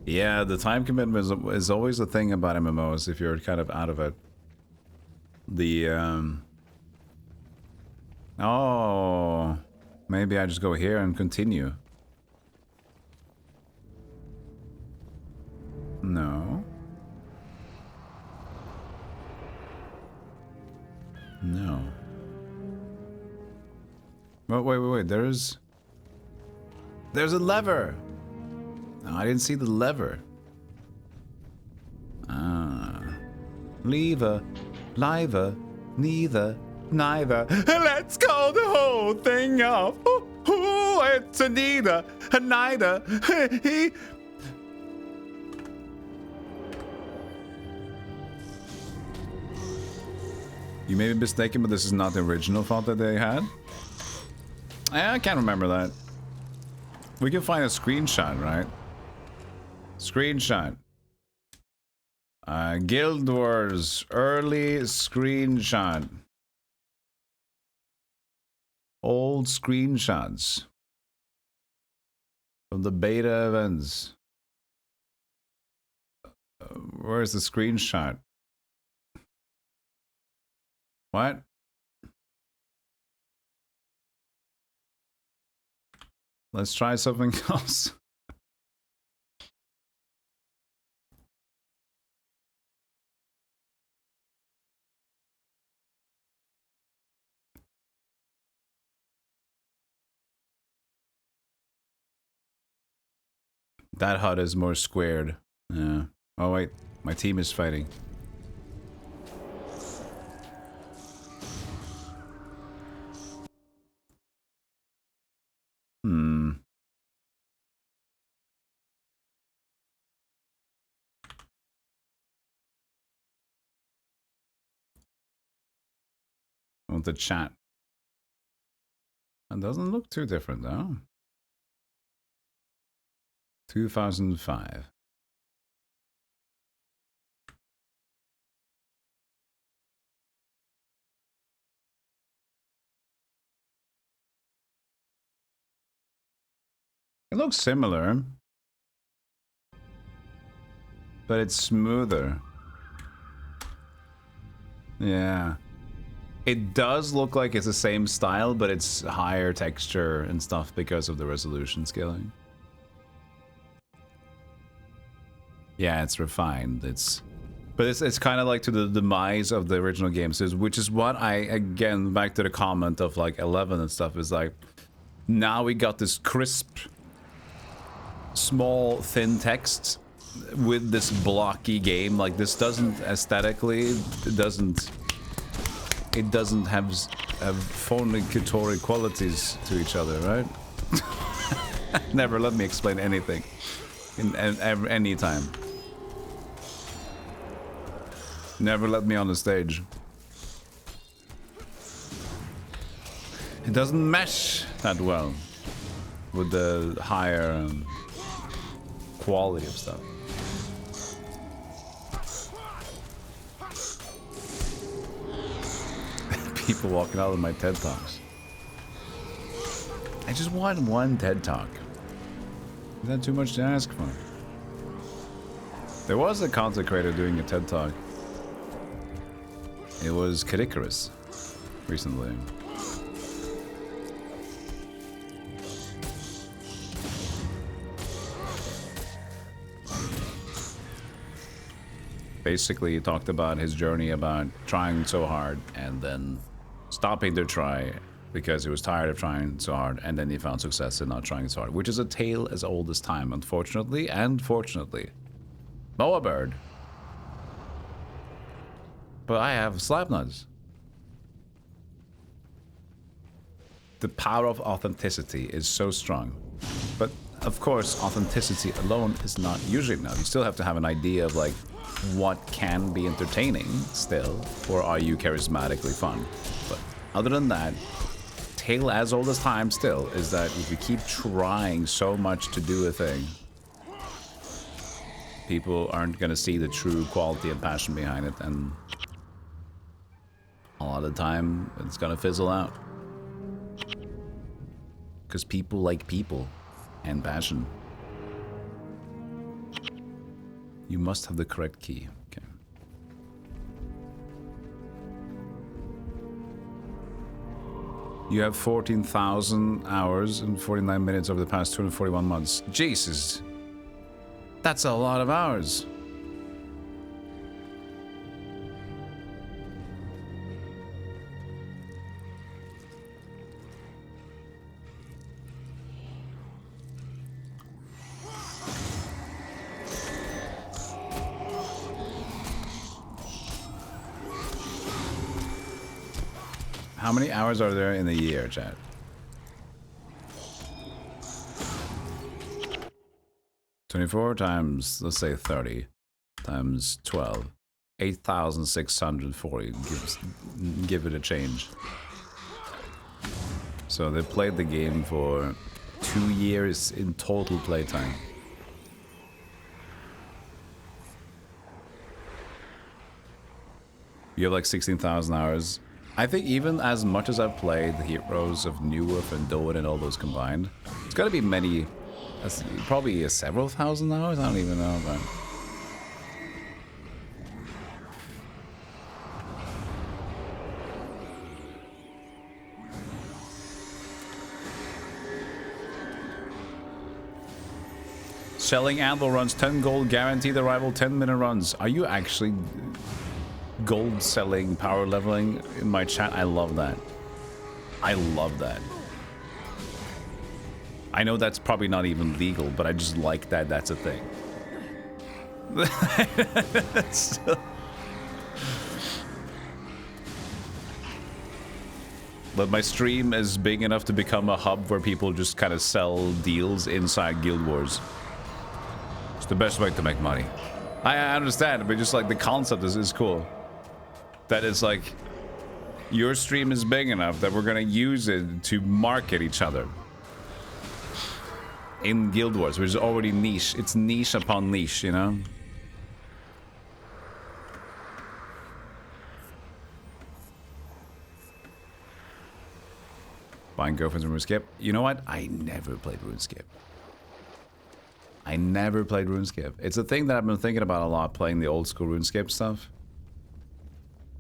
[SPEAKER 1] Yeah, the time commitment is always a thing about MMOs if you're kind of out of it. Oh, maybe I just go here and continue. No. No. Oh, wait. There's a lever. No, I didn't see the lever. Ah. Lever, liver, neither, neither. Let's call the whole thing off. Ooh, it's a neither, a neither. You may be mistaken, but this is not the original font that they had. I can't remember that. We can find a screenshot, right? Screenshot. Guild Wars early screenshot. Old screenshots from the beta events. Where's the screenshot? What? Let's try something else. That hut is more squared. Yeah. Oh wait, my team is fighting. I want the chat. It doesn't look too different though. 2005. It looks similar, but it's smoother. Yeah. It does look like it's the same style, but it's higher texture and stuff because of the resolution scaling. Yeah, it's refined. But it's kind of like to the demise of the original games, which is what again, back to the comment of like 11 and stuff, is like, now we got this crisp, small, thin text with this blocky game. Like, this doesn't aesthetically, it doesn't have phoniculatory qualities to each other, right? Never let me explain anything in any time. Never let me on the stage. It doesn't mesh that well with the higher quality of stuff. People walking out of my TED Talks. I just want one TED Talk. Is that too much to ask for? There was a content creator doing a TED Talk. It was Kadikarus recently. Basically, he talked about his journey about trying so hard and then stopping to try because he was tired of trying so hard, and then he found success in not trying so hard, which is a tale as old as time, unfortunately and fortunately. Moa bird. But I have slapnuts. The power of authenticity is so strong. But of course, authenticity alone is not usually enough. You still have to have an idea of like what can be entertaining still, or are you charismatically fun? But other than that, tale as old as time still is that if you keep trying so much to do a thing, people aren't going to see the true quality and passion behind it, and a lot of the time it's going to fizzle out. Because people like people and passion. You must have the correct key. Okay. You have 14,000 hours and 49 minutes over the past 241 months. Jesus. That's a lot of hours. How many hours are there in a year, chat? $24 times, let's say 30 times 12. 8,640. Give it a change. So they played the game for 2 years in total playtime. You have like 16,000 hours. I think even as much as I've played the Heroes of New Earth and Doan and all those combined, it's got to be many, probably several thousand hours. I don't even know, but selling Anvil runs 10 gold, guaranteed arrival 10-minute runs. Are you actually gold selling, power leveling in my chat? I love that. I love that. I know that's probably not even legal, but I just like that that's a thing. But my stream is big enough to become a hub where people just kind of sell deals inside Guild Wars. It's the best way to make money. I understand, but just like the concept is cool. That it's like your stream is big enough that we're gonna use it to market each other in Guild Wars, which is already niche. It's niche upon niche, you know. Buying girlfriends from RuneScape. You know what? I never played RuneScape. I never played RuneScape. It's a thing that I've been thinking about a lot, playing the old school RuneScape stuff.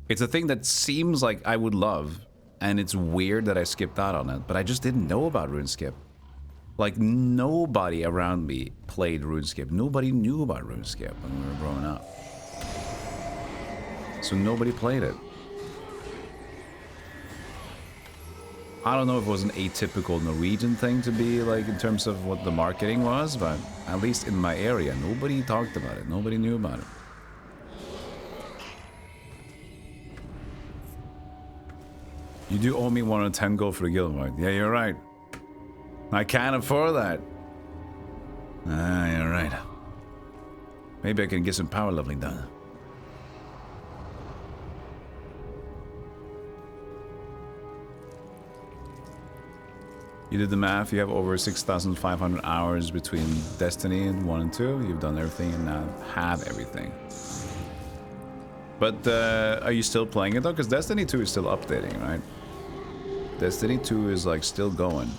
[SPEAKER 1] It's a thing that seems like I would love, and it's weird that I skipped out on it, but I just didn't know about RuneScape. Like, nobody around me played RuneScape. Nobody knew about RuneScape when we were growing up. So nobody played it. I don't know if it was an atypical Norwegian thing to be like in terms of what the marketing was, but at least in my area, nobody talked about it. Nobody knew about it. You do owe me 110 gold for the guild, right? Yeah, you're right. I can't afford that. Ah, you're right. Maybe I can get some power leveling done. You did the math. You have over 6,500 hours between Destiny 1 and 2. You've done everything and now have everything. But are you still playing it though? Because Destiny 2 is still updating, right? Destiny 2 is like still going.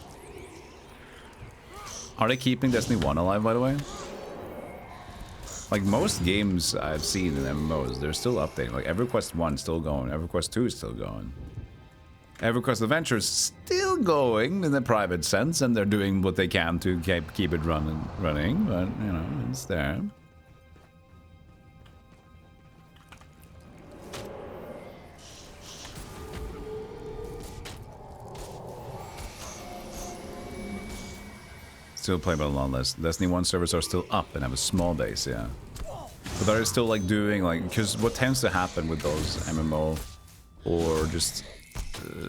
[SPEAKER 1] Are they keeping Destiny 1 alive, by the way? Like most games I've seen in MMOs, they're still updating. Like EverQuest 1 is still going. EverQuest 2 is still going. EverQuest Adventure is still going in the private sense, and they're doing what they can to keep it running, but, you know, it's there. Still play but a lot less. Destiny 1 servers are still up and have a small base, yeah. But they're still like doing like, because what tends to happen with those MMO or just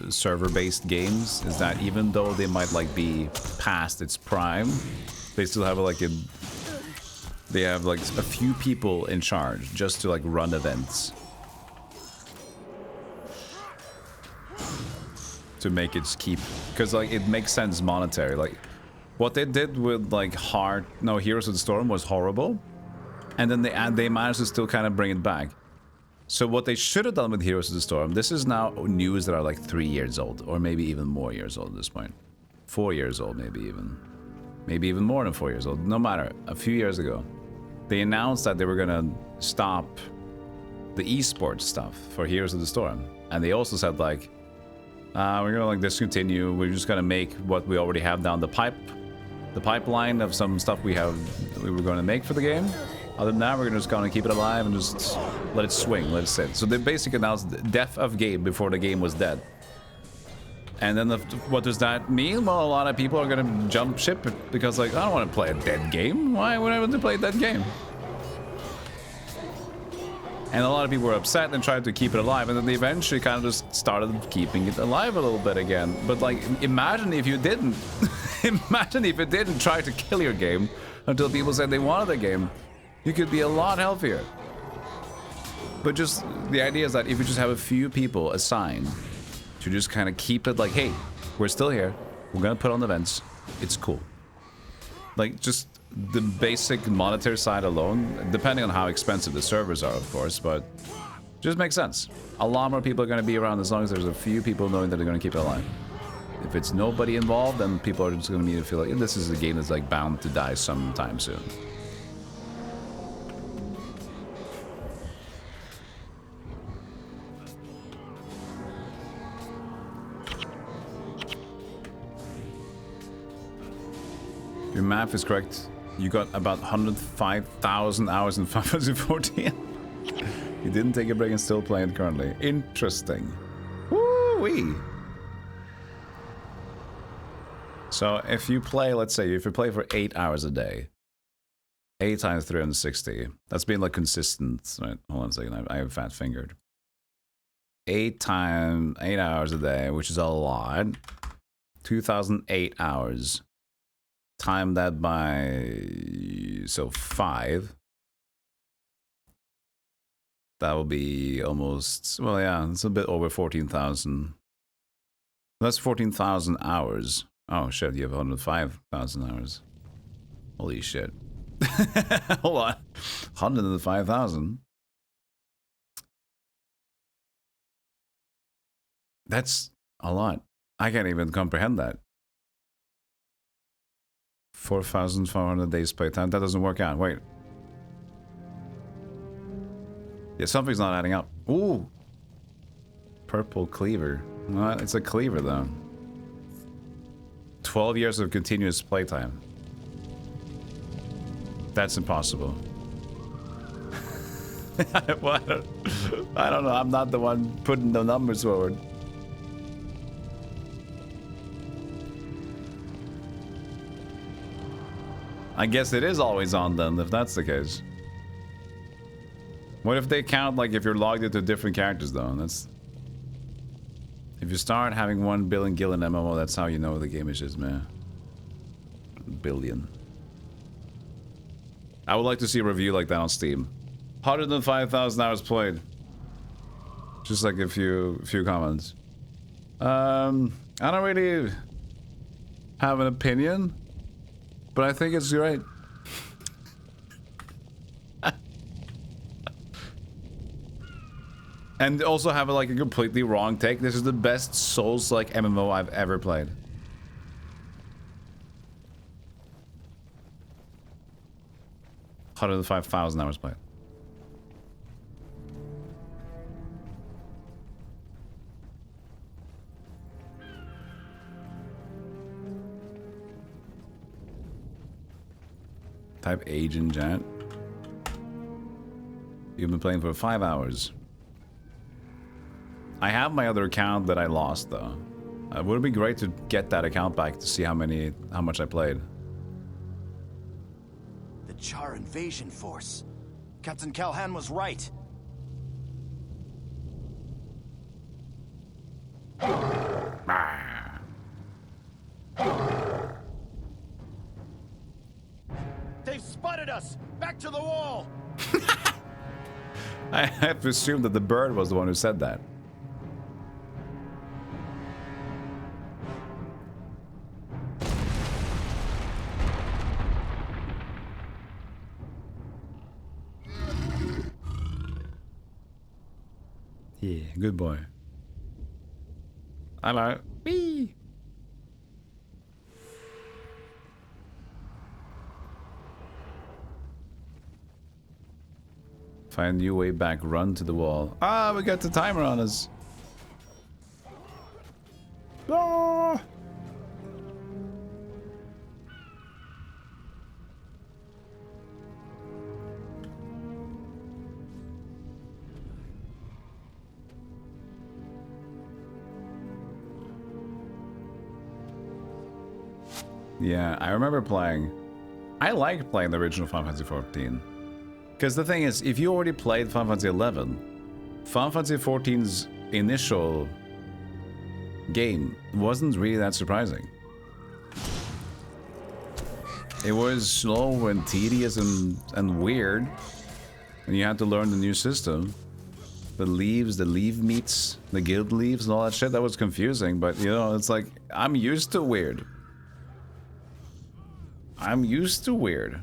[SPEAKER 1] server-based games is that even though they might like be past its prime, they still have like they have like a few people in charge just to like run events to make it keep, because like it makes sense monetary. Like what they did with like Heroes of the Storm was horrible, and then they managed to still kind of bring it back. So what they should have done with Heroes of the Storm, this is now news that are like 3 years old, or maybe even more years old at this point. 4 years old, maybe even more than 4 years old. No matter, a few years ago, they announced that they were gonna stop the esports stuff for Heroes of the Storm, and they also said like, we're gonna like discontinue. We're just gonna make what we already have down the pipeline of some stuff we were gonna make for the game. Other than that, we're just gonna keep it alive and just let it swing, let it sit. So they basically announced the death of game before the game was dead. And then what does that mean? Well, a lot of people are gonna jump ship because like, I don't want to play a dead game. Why would I want to play a dead game? And a lot of people were upset and tried to keep it alive, and then they eventually kind of just started keeping it alive a little bit again. But like, imagine if you didn't. Imagine if you didn't try to kill your game until people said they wanted the game. You could be a lot healthier. But just the idea is that if you just have a few people assigned to just kind of keep it like, hey, we're still here. We're gonna put on events. It's cool. Like, just the basic monetary side alone, depending on how expensive the servers are, of course, but just makes sense. A lot more people are going to be around as long as there's a few people knowing that they're going to keep it alive. If it's nobody involved, then people are just going to feel like this is a game that's like bound to die sometime soon. If your math is correct, you got about 105,000 hours in Final Fantasy 14. You didn't take a break and still playing it currently. Interesting. Woo-wee. So if you play, let's say, if you play for 8 hours a day, 8 times 360, that's been like consistent. Right, hold on a second, I have fat fingered. 8 hours a day, which is a lot. 2008 hours. Time that by, so 5. That will be almost, well, yeah, it's a bit over 14,000. That's 14,000 hours. Oh shit, you have 105,000 hours. Holy shit. Hold on. 105,000. That's a lot. I can't even comprehend that. 4,500 days playtime. That doesn't work out. Wait. Yeah, something's not adding up. Ooh. Purple cleaver. No, it's a cleaver though. 12 years of continuous playtime. That's impossible. Well, I don't know. I'm not the one putting the numbers forward. I guess it is always on then, if that's the case. What if they count, like, if you're logged into different characters, though? That's... If you start having 1 billion gil in MMO, that's how you know the game is just, man. Billion. I would like to see a review like that on Steam. 105,000 hours played. Just like a few comments. I don't really have an opinion, but I think it's great. And also have like a completely wrong take. This is the best Souls-like MMO I've ever played. $105,000 hours played. Type age in chat. You've been playing for 5 hours. I have my other account that I lost though. Would it be great to get that account back to see how much I played?
[SPEAKER 4] The Char invasion force. Captain Calhan was right. They've spotted us! Back to the wall!
[SPEAKER 1] I have to assume that the bird was the one who said that. Yeah, good boy. Hello. Whee! Find your way back, run to the wall. Ah, we got the timer on us. Ah! Yeah, I remember playing. I liked playing the original Final Fantasy 14. Because the thing is, if you already played Final Fantasy 11, Final Fantasy 14's initial game wasn't really that surprising. It was slow and tedious and weird, and you had to learn the new system. The leaves, the leave meats, the guild leaves and all that shit, that was confusing, but you know, it's like, I'm used to weird. I'm used to weird.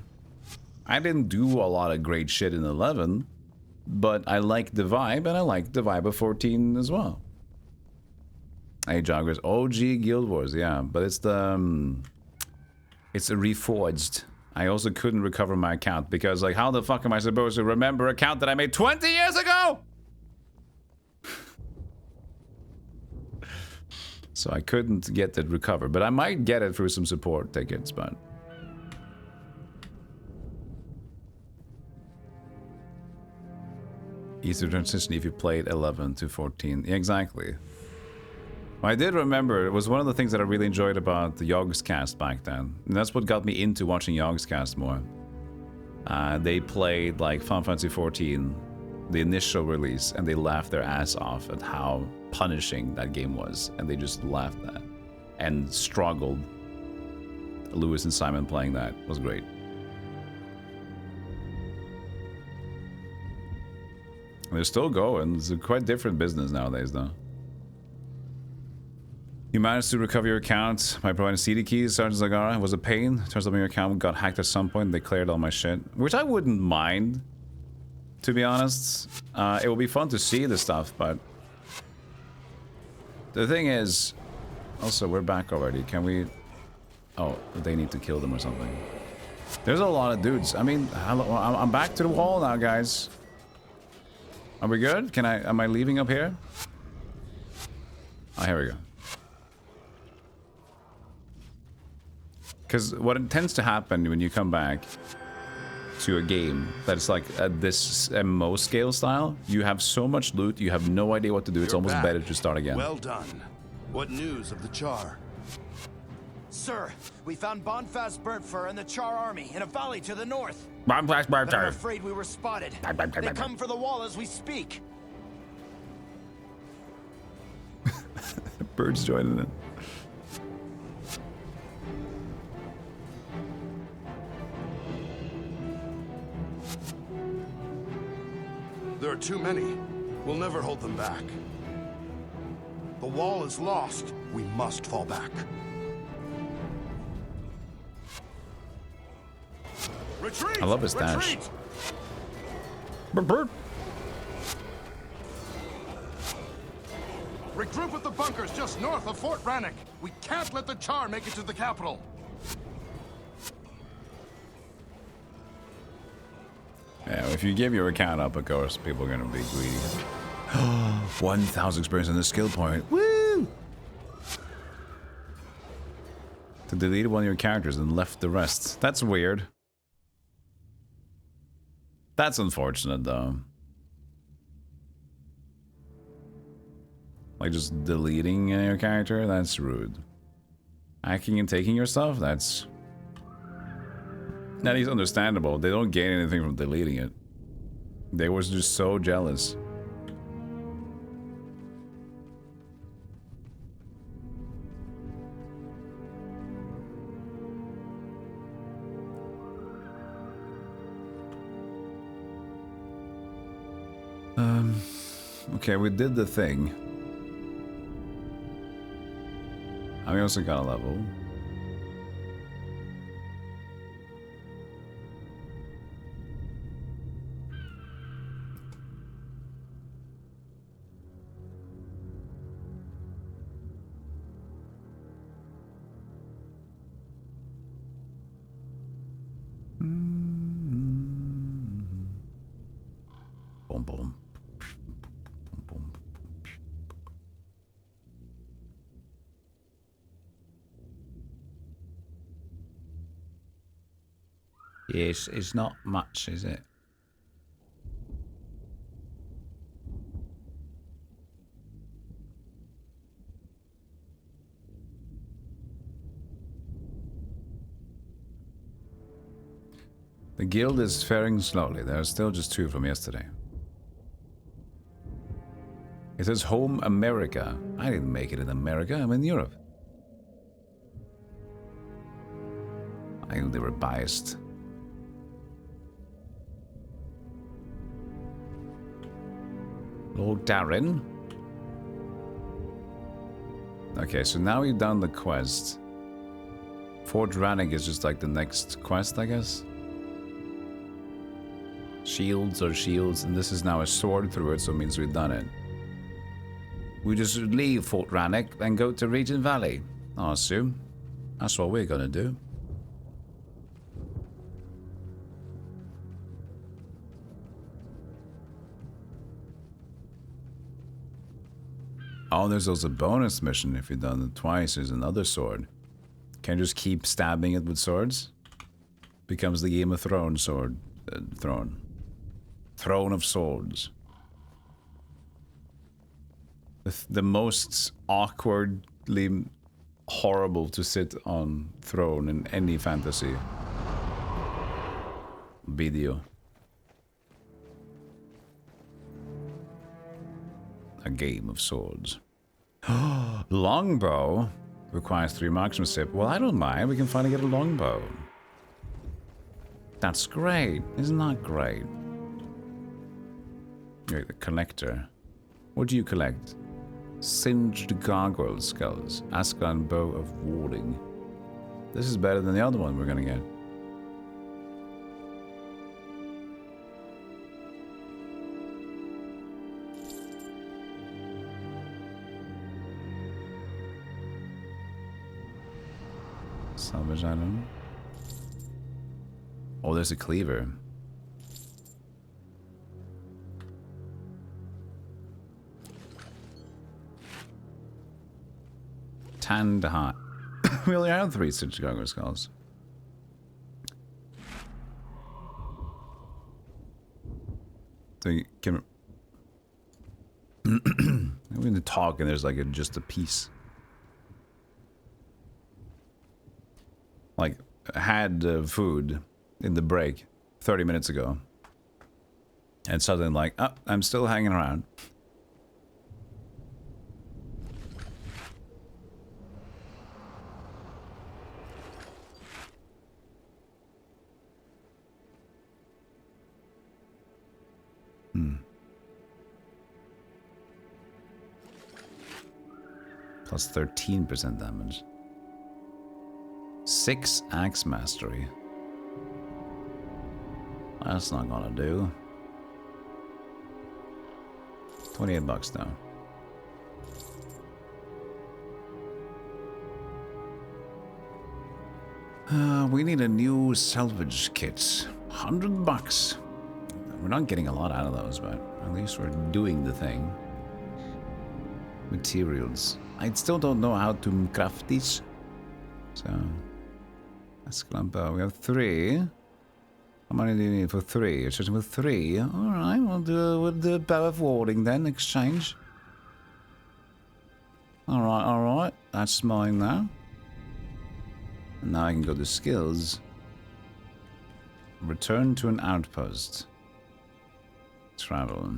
[SPEAKER 1] I didn't do a lot of great shit in 11, but I liked the vibe, and I liked the vibe of 14 as well. Hey, Joggers, OG Guild Wars, yeah, but it's the, it's a Reforged. I also couldn't recover my account, because, like, how the fuck am I supposed to remember an account that I made 20 years ago? So I couldn't get it recovered, but I might get it through some support tickets, but... Easy transition if you played 11 to 14. Yeah, exactly. I did remember, it was one of the things that I really enjoyed about the Yogscast back then. And that's what got me into watching Yogscast more. They played like Final Fantasy 14, the initial release, and they laughed their ass off at how punishing that game was. And they just laughed at and struggled. Lewis and Simon playing that was great. They're still going. It's a quite different business nowadays, though. You managed to recover your account by providing CD keys, Sergeant Zagara. It was a pain. Turns out my account got hacked at some point. They cleared all my shit, which I wouldn't mind, to be honest. It will be fun to see the stuff, but the thing is, also we're back already. Can we? Oh, they need to kill them or something. There's a lot of dudes. I mean, I'm back to the wall now, guys. Are we good? Am I leaving up here? Oh, here we go. Because what tends to happen when you come back to a game that's like this MMO scale style, you have so much loot, you have no idea what to do. It's almost better to start again.
[SPEAKER 4] Well done. What news of the Char?
[SPEAKER 5] Sir, we found Bonfaz burnt fur and the Char army in a valley to the north.
[SPEAKER 1] Bonfaz burnt
[SPEAKER 5] But I'm
[SPEAKER 1] fur.
[SPEAKER 5] afraid we were spotted. They come for the wall as we speak.
[SPEAKER 1] Birds joining in.
[SPEAKER 4] There are too many. We'll never hold them back. The wall is lost. We must fall back. Retreat!
[SPEAKER 1] I love his dash. Bird.
[SPEAKER 3] Regroup at the bunkers just north of Fort Rannoch. We can't let the Char make it to the capital.
[SPEAKER 1] Yeah, if you give your account up, of course, people are gonna be greedy. 1,000 experience on the skill point. Woo! To delete one of your characters and left the rest. That's weird. That's unfortunate, though. Like, just deleting your character? That's rude. Hacking and taking your stuff? That is understandable. They don't gain anything from deleting it. They was just so jealous. Okay, we did the thing. I also got a level. Boom, boom. Yes, it's not much, is it? The guild is faring slowly. There are still just 2 from yesterday. It says home America. I didn't make it in America. I'm in Europe. I knew they were biased. Lord Darren. Okay, so now we've done the quest. Fort Rannick is just like the next quest, I guess. Shields or shields, and this is now a sword through it, so it means we've done it. We just leave Fort Rannick and go to Regent Valley, I assume. That's what we're gonna do. Oh, there's also a bonus mission if you've done it twice. There's another sword. Can you just keep stabbing it with swords? Becomes the Game of Thrones sword. Throne. Throne of Swords. The most awkwardly horrible to sit on throne in any fantasy video. A game of swords. Longbow requires 3 marksmanship. Well, I don't mind. We can finally get a longbow. That's great. Isn't that great? You're the collector. What do you collect? Singed gargoyle skulls. Ascalon bow of warding. This is better than the other one we're gonna get. Salvage item. Oh, there's a cleaver. Tanned heart. We only have 3 Singed gargoyle skulls. So you can... We're going to talk and there's like just a piece. Like, had food in the break 30 minutes ago. And suddenly like, oh, I'm still hanging around. Plus 13% damage. 6 axe mastery. That's not gonna do. 28 bucks now. We need a new salvage kit. 100 bucks. We're not getting a lot out of those, but at least we're doing the thing. Materials. I still don't know how to craft these. So, let's clamp out. We have 3. How many do you need for 3? You're starting with 3. Alright, we'll do the bow of warding then, exchange. Alright. That's mine now. And now I can go to skills. Return to an outpost. Travel.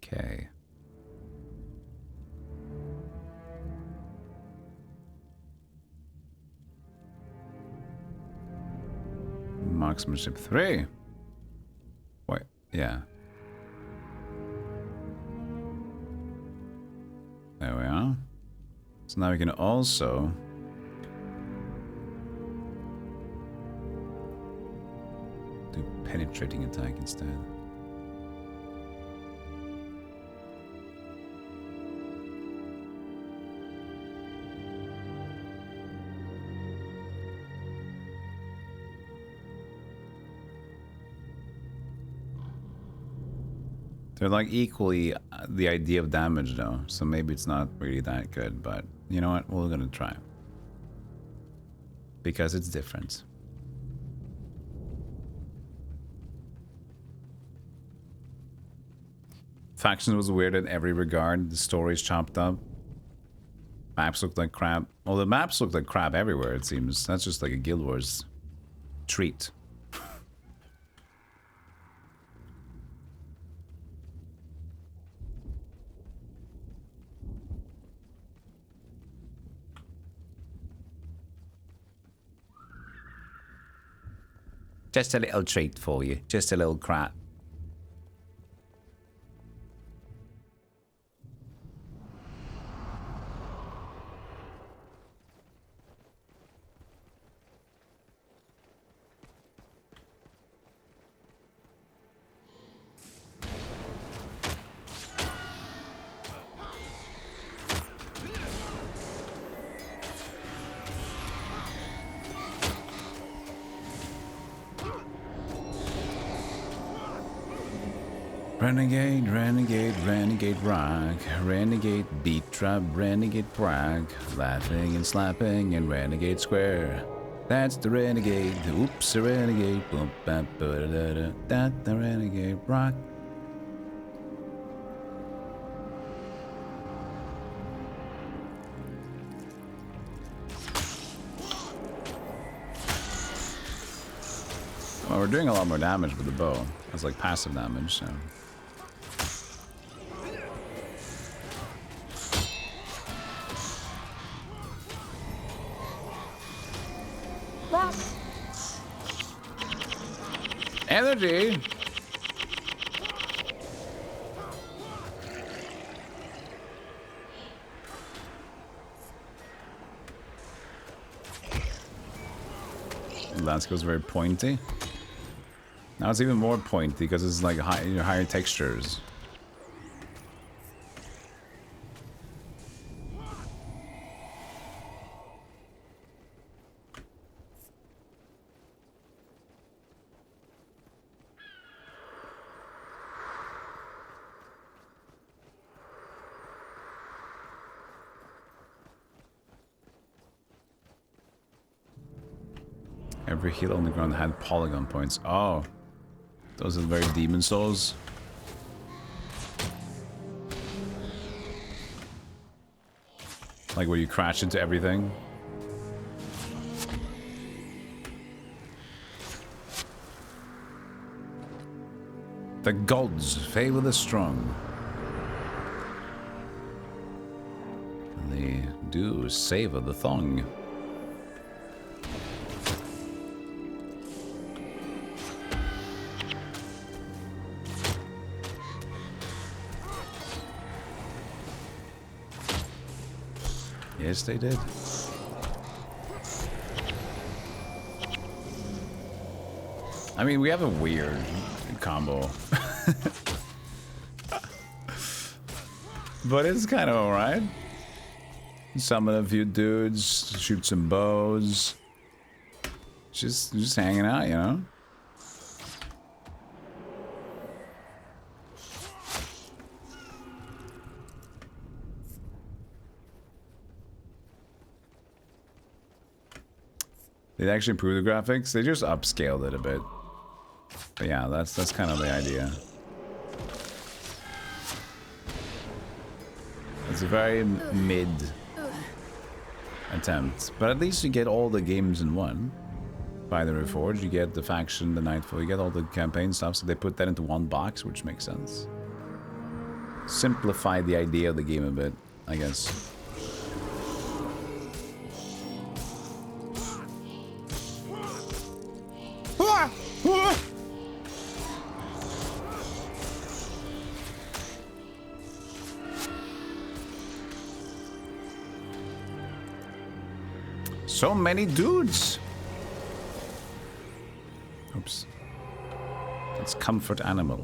[SPEAKER 1] Okay. Marksmanship 3. Wait, yeah. There we are. So now we can also do penetrating attack instead. They're like equally the idea of damage though, so maybe it's not really that good, but you know what, we're gonna try. Because it's different. Factions was weird in every regard, the story's chopped up. Maps look like crap. Well, the maps look like crap everywhere, it seems. That's just like a Guild Wars treat. Just a little treat for you. Just a little crap. Renegade, renegade, renegade rock, renegade beat trap, renegade prague, laughing and slapping in renegade square. That's the renegade, oops, a renegade, boom, bam, da da da, that the renegade rock. Well, we're doing a lot more damage with the bow. That's like passive damage, so. Energy. The landscape's very pointy. Now it's even more pointy because it's like higher textures. Every hill on the ground had polygon points. Oh, those are very Demon Souls. Like where you crash into everything. The gods favor the strong. They do savor the thong. Yes, they did. I mean, we have a weird combo. But it's kind of alright. Summon a few dudes, shoot some bows. Just hanging out, you know? They actually improved the graphics. They just upscaled it a bit. But yeah, that's kind of the idea. It's a very mid attempt, but at least you get all the games in one. By the Reforged, you get the faction, the Nightfall, you get all the campaign stuff, so they put that into one box, which makes sense. Simplify the idea of the game a bit, I guess. So many dudes. Oops. That's comfort animal.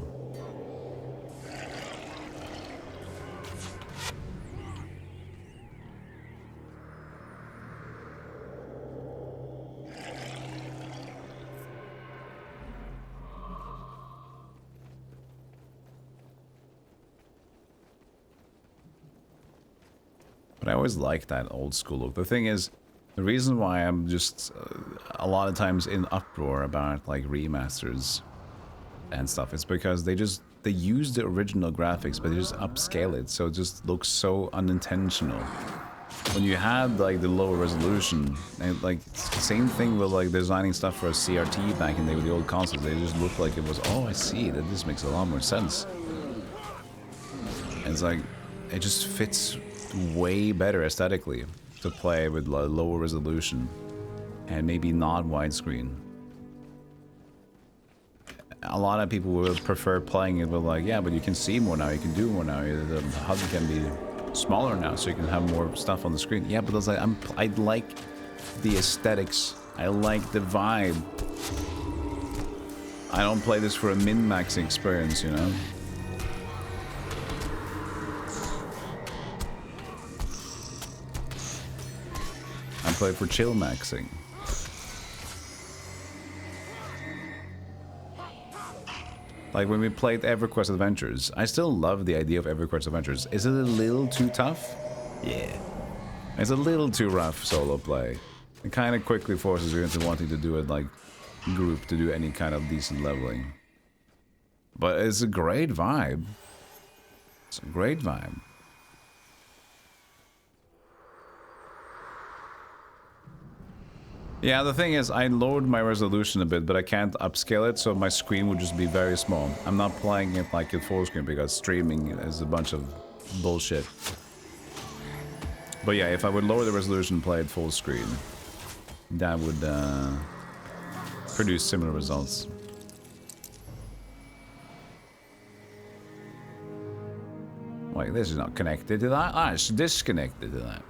[SPEAKER 1] But I always like that old school look. The thing is, the reason why I'm just a lot of times in uproar about like remasters and stuff is because they use the original graphics, but they just upscale it, so it just looks so unintentional. when you had like the lower resolution, and like same thing with like designing stuff for a CRT back in the day with the old consoles, they just looked like it was, oh, I see, that this makes a lot more sense. And it's like, it just fits way better aesthetically to play with lower resolution and maybe not widescreen. A lot of people would prefer playing it with like, yeah, but you can see more now, you can do more now, the HUD can be smaller now, so you can have more stuff on the screen. Yeah, but it's like, I like the aesthetics, I like the vibe. I don't play this for a min-maxing experience, you know? I play for chill maxing. Like when we played EverQuest Adventures, I still love the idea of EverQuest Adventures. Is it a little too tough? Yeah. It's a little too rough solo play. It kind of quickly forces you into wanting to do it like group to do any kind of decent leveling. But it's a great vibe. It's a great vibe. Yeah, the thing is, I lowered my resolution a bit, but I can't upscale it, so my screen would just be very small. I'm not playing it like at full screen because streaming is a bunch of bullshit. But yeah, if I would lower the resolution and play it full screen, that would produce similar results. Wait, this is not connected to that? Ah, it's disconnected to that.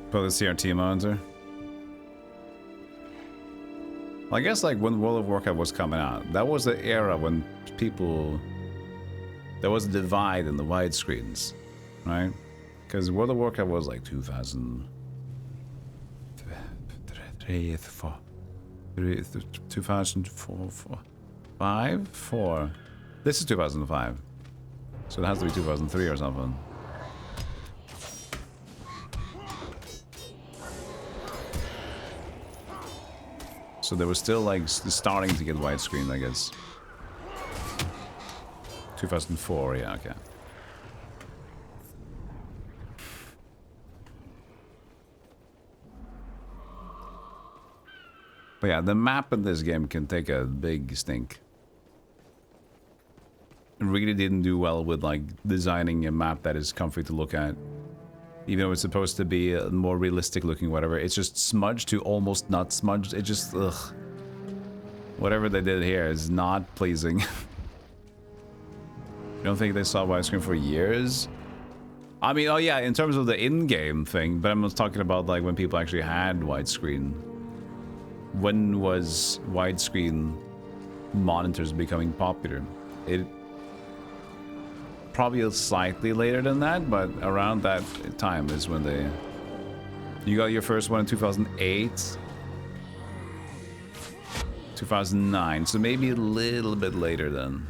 [SPEAKER 1] For the CRT monitor. Well, I guess like when World of Warcraft was coming out, that was the era when people... There was a divide in the widescreens, right? Because World of Warcraft was like 2003, 2004, 5? 4. This is 2005. So it has to be 2003 or something. So they were still like starting to get widescreen, I guess. 2004, yeah, okay. But yeah, the map in this game can take a big stink. It really didn't do well with like designing a map that is comfy to look at. Even though it's supposed to be more realistic looking, whatever, it's just smudged to almost not smudged. It just, ugh. Whatever they did here is not pleasing. You don't think they saw widescreen for years? I mean, oh yeah, in terms of the in-game thing, but I'm not talking about like when people actually had widescreen. When was widescreen monitors becoming popular? It probably slightly later than that, but around that time is when they... You got your first one in 2008, 2009, so maybe a little bit later then.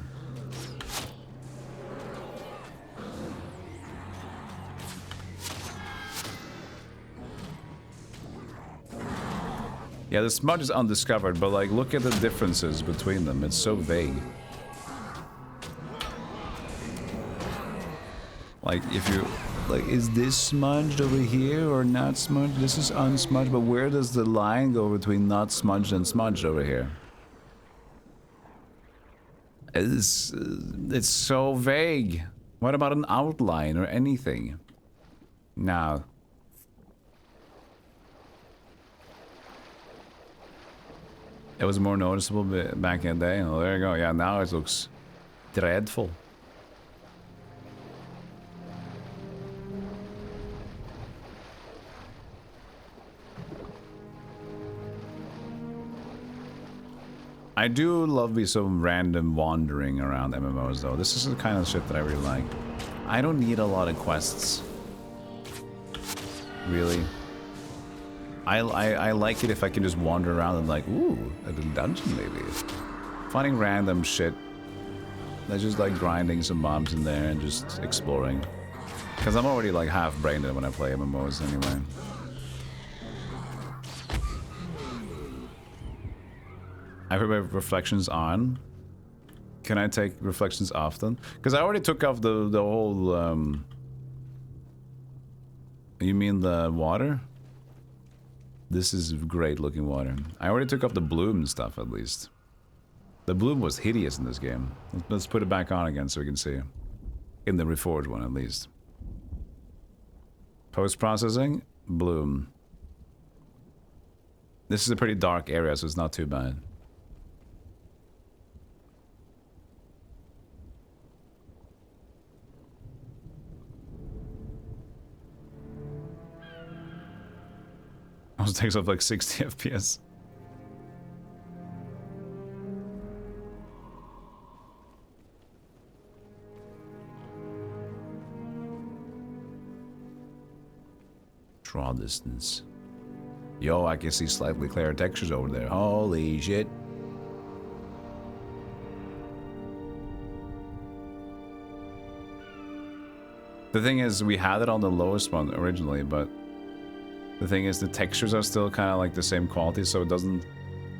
[SPEAKER 1] Yeah, the smudge is undiscovered, but like look at the differences between them. It's so vague. Like, if you... Like, is this smudged over here or not smudged? This is unsmudged, but where does the line go between not smudged and smudged over here? It's so vague. What about an outline or anything? No. It was more noticeable back in the day. Oh, there you go. Yeah, now it looks dreadful. I do love me some random wandering around MMOs though. This is the kind of shit that I really like. I don't need a lot of quests. Really. I like it if I can just wander around and like, ooh, a dungeon maybe. Finding random shit. That's just like grinding some mobs in there and just exploring. Because I'm already like half-brained when I play MMOs anyway. I have my reflections on. Can I take reflections off then? Because I already took off the whole You mean the water? This is great looking water. I already took off the bloom and stuff at least. The bloom was hideous in this game. Let's put it back on again so we can see. In the Reforged one at least. Post-processing, bloom. This is a pretty dark area, so it's not too bad. Also takes off like 60 FPS. Draw distance. Yo, I can see slightly clearer textures over there. Holy shit. The thing is, we had it on the lowest one originally, but the thing is the textures are still kind of like the same quality, so it doesn't...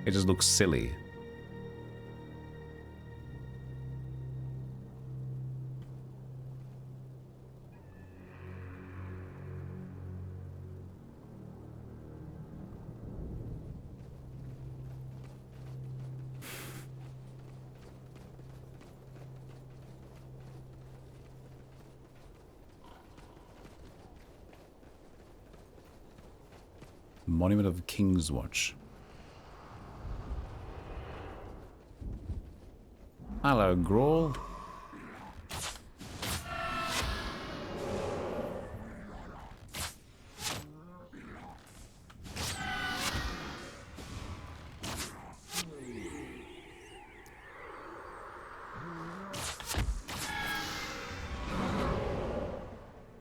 [SPEAKER 1] It just looks silly. Monument of King's Watch. Hello, Grawl.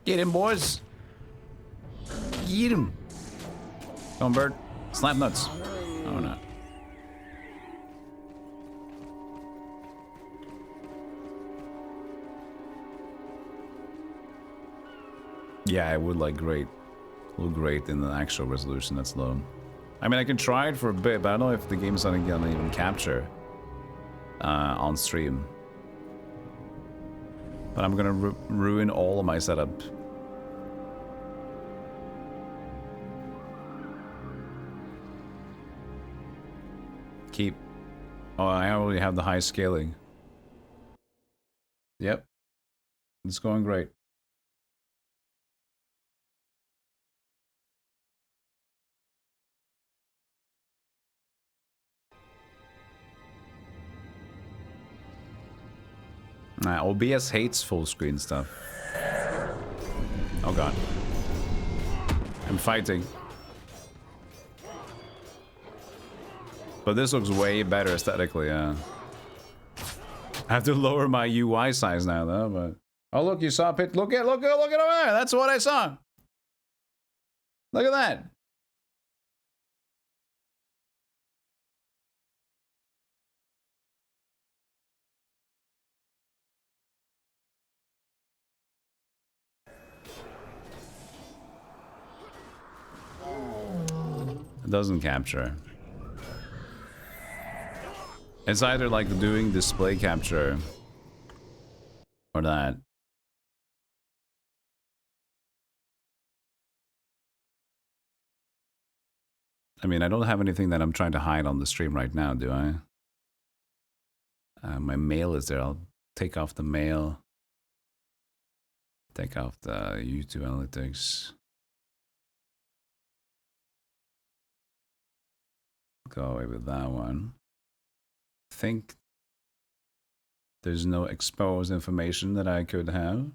[SPEAKER 1] Get him, boys. Get him. Come on, bird. Slap nuts. Oh, no. Yeah, it would look great in the actual resolution that's low. I mean, I can try it for a bit, but I don't know if the game's gonna even capture on stream. But I'm gonna ruin all of my setup. Keep. Oh, I already have the high scaling. Yep. It's going great. OBS hates full screen stuff. Oh god. I'm fighting. But this looks way better aesthetically, yeah. I have to lower my UI size now though, but... Oh look, you saw it. Look at over there! That's what I saw! Look at that! It doesn't capture. It's either like doing display capture or that. I mean, I don't have anything that I'm trying to hide on the stream right now, do I? My mail is there. I'll take off the mail. Take off the YouTube analytics. Go away with that one. I think there's no exposed information that I could have.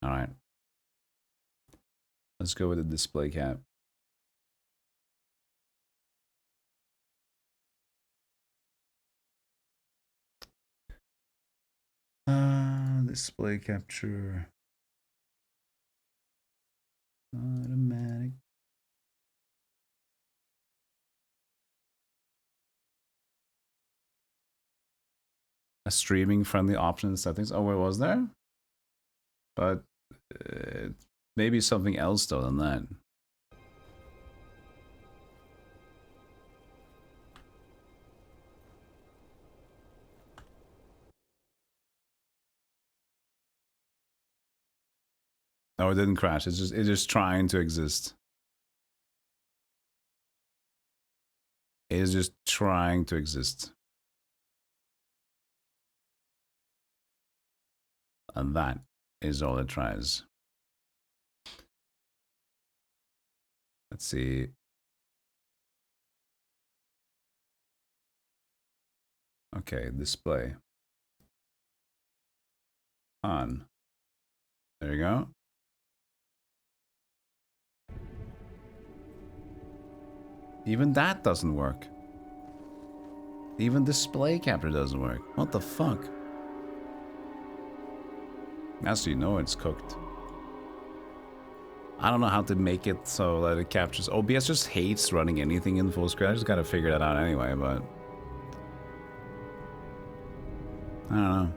[SPEAKER 1] All right. Let's go with the display cap. Display capture. Automatic. A streaming friendly option settings. Oh, wait, was there? But maybe something else though than that. No, it didn't crash. It's just trying to exist. It is just trying to exist. And that is all it tries. Let's see. Okay, display. On. There you go. Even that doesn't work. Even display capture doesn't work. What the fuck? Now so you know it's cooked. I don't know how to make it so that it captures. OBS just hates running anything in full screen. I just gotta figure that out anyway, but I don't know.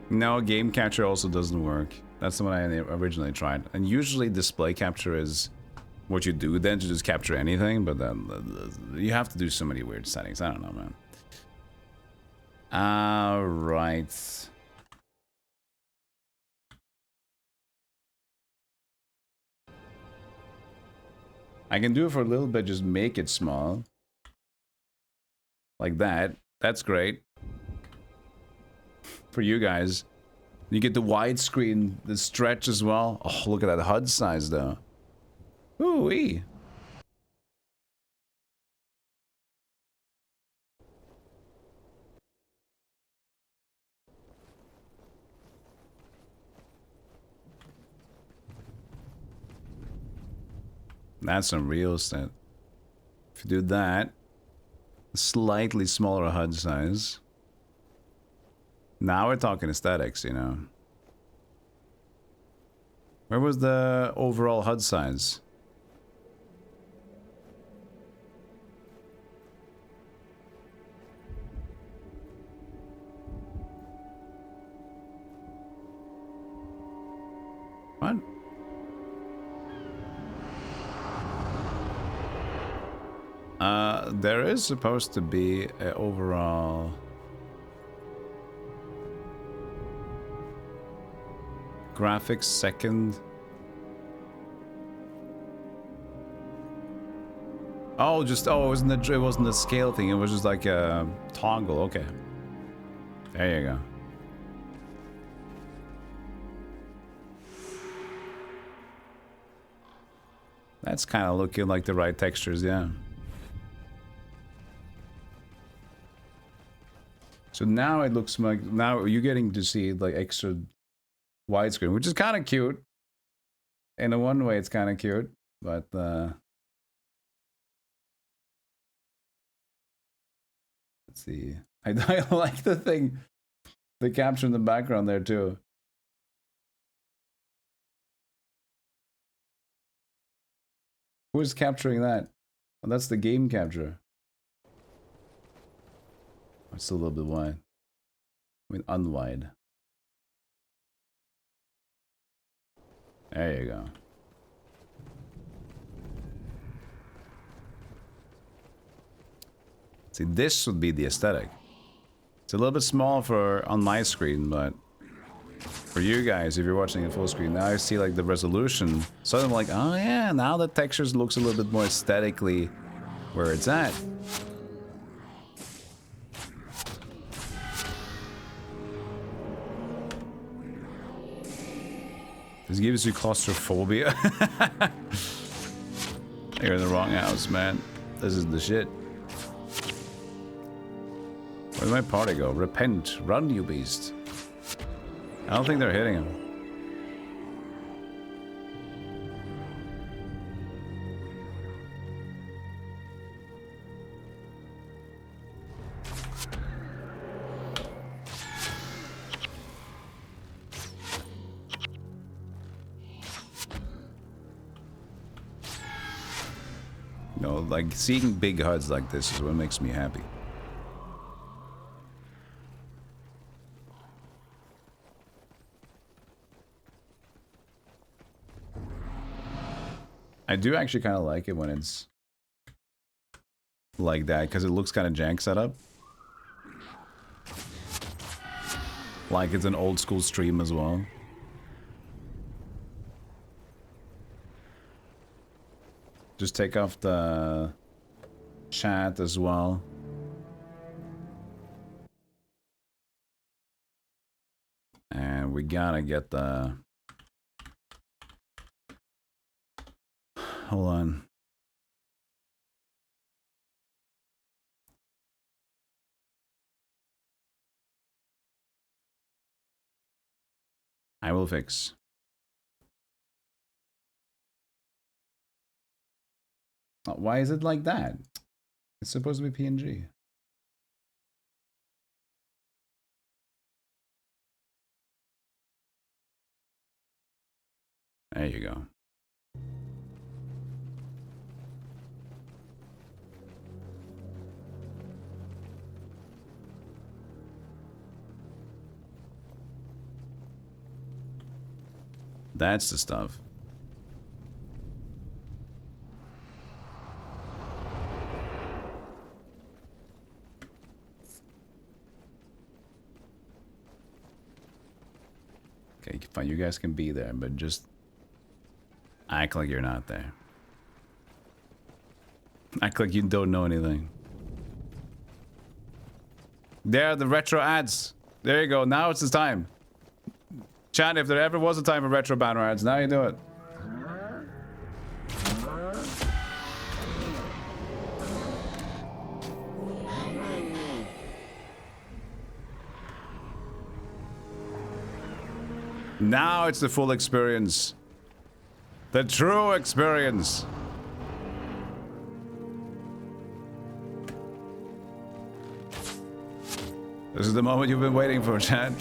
[SPEAKER 1] No, game capture also doesn't work. That's the one I originally tried. And usually display capture is what you do then to just capture anything, but then you have to do so many weird settings. I don't know, man. Alright. I can do it for a little bit, just make it small. Like that. That's great. For you guys. You get the widescreen, the stretch as well. Oh, look at that HUD size though. Ooh-wee. That's some real estate. If you do that, slightly smaller HUD size. Now we're talking aesthetics, you know. Where was the overall HUD size? What? There is supposed to be an overall graphics second. Oh, just it wasn't a scale thing. It was just like a toggle. Okay, there you go. That's kind of looking like the right textures, yeah. So now it looks like, now you're getting to see like extra widescreen, which is kind of cute. In a one way, it's kind of cute, but let's see. I like the thing, the capture in the background there too. Who's capturing that? Oh, that's the game capture. It's still a little bit wide. I mean, unwide. There you go. See, this would be the aesthetic. It's a little bit small for on my screen, but for you guys, if you're watching it full screen, now I see like the resolution. So I'm like, oh yeah, now the textures looks a little bit more aesthetically where it's at. This gives you claustrophobia. You're in the wrong house, man. This is the shit. Where'd my party go? Repent. Run, you beast. I don't think they're hitting him. No, like seeing big HUDs like this is what makes me happy. I do actually kind of like it when it's like that because it looks kind of jank setup. Like it's an old school stream as well. Just take off the chat as well. And we gotta get the... Hold on. I will fix. Why is it like that? It's supposed to be PNG. There you go. That's the stuff. Okay, fine. You guys can be there, but just act like you're not there. Act like you don't know anything. There are the retro ads. There you go. Now it's the time. Chat, if there ever was a time for retro banner ads, now you do it. Now it's the full experience. The true experience. This is the moment you've been waiting for, chat.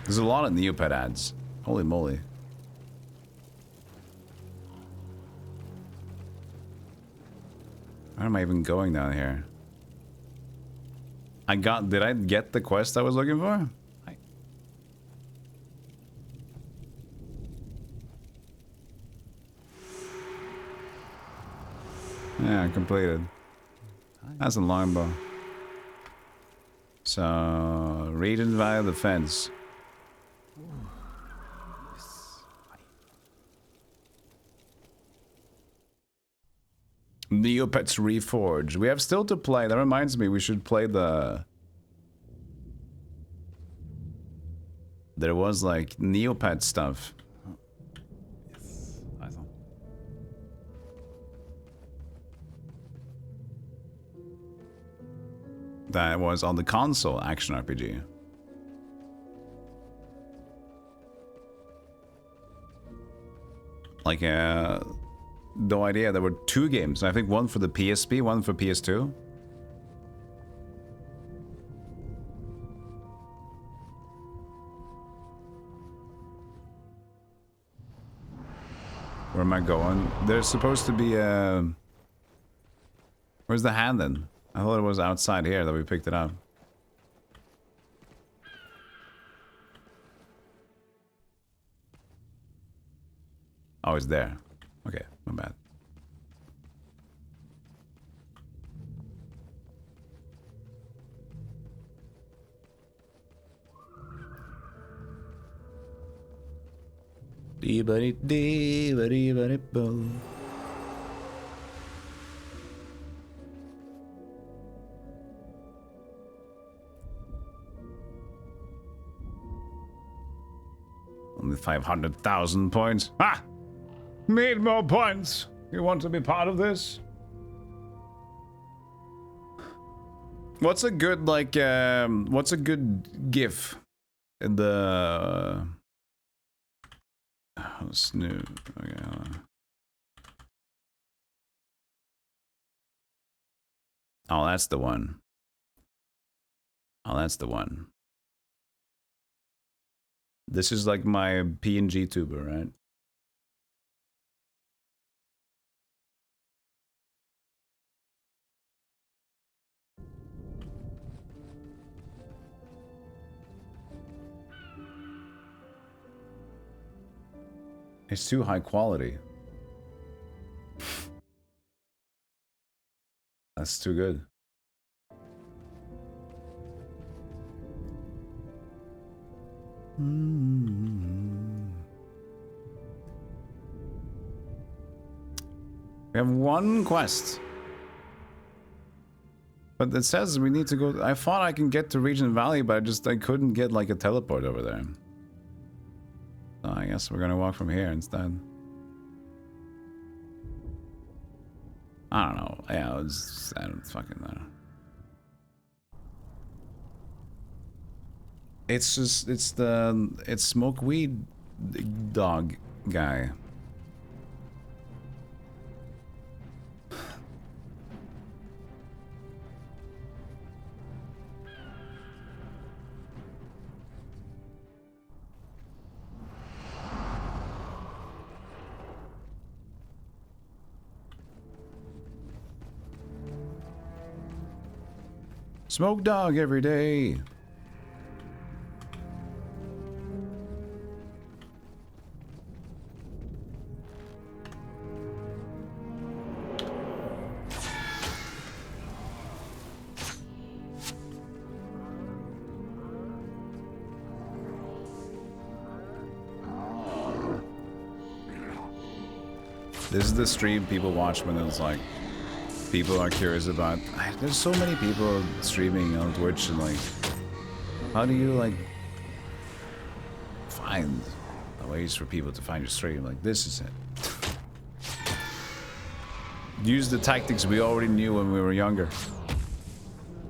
[SPEAKER 1] There's a lot of Neopet ads. Holy moly. Where am I even going down here? Did I get the quest I was looking for? Yeah, completed. That's a longbow. So, region via the fence. Neopets Reforged. We have still to play. That reminds me, we should play the... There was like Neopet stuff.
[SPEAKER 6] Yes, I saw.
[SPEAKER 1] That was on the console action RPG. Like, no idea. There were 2 games. I think one for the PSP, one for PS2. Where am I going? There's supposed to be a... Where's the hand then? I thought it was outside here that we picked it up. Oh, it's there. Okay, my bad. Dee-ba-dee-dee-ba-dee-ba-dee-bo. Only 500,000 points. Ah! Need more points. You want to be part of this? What's a good, like, what's a good GIF in the... Oh, Snoop. Okay, hold on. Oh, that's the one. Oh, that's the one. This is like my PNG tuber, right? It's too high quality. That's too good. We have one quest. But it says we need to go... I thought I can get to Regent Valley, but I couldn't get like a teleport over there. So I guess we're gonna walk from here instead. I don't know. Yeah, I don't fucking know. It's just, it's smoke weed dog guy. Smoke dog every day. This is the stream people watch when it's like people are curious about. There's so many people streaming on Twitch, and like, how do you like find ways for people to find your stream? Like, this is it. Use the tactics we already knew when we were younger.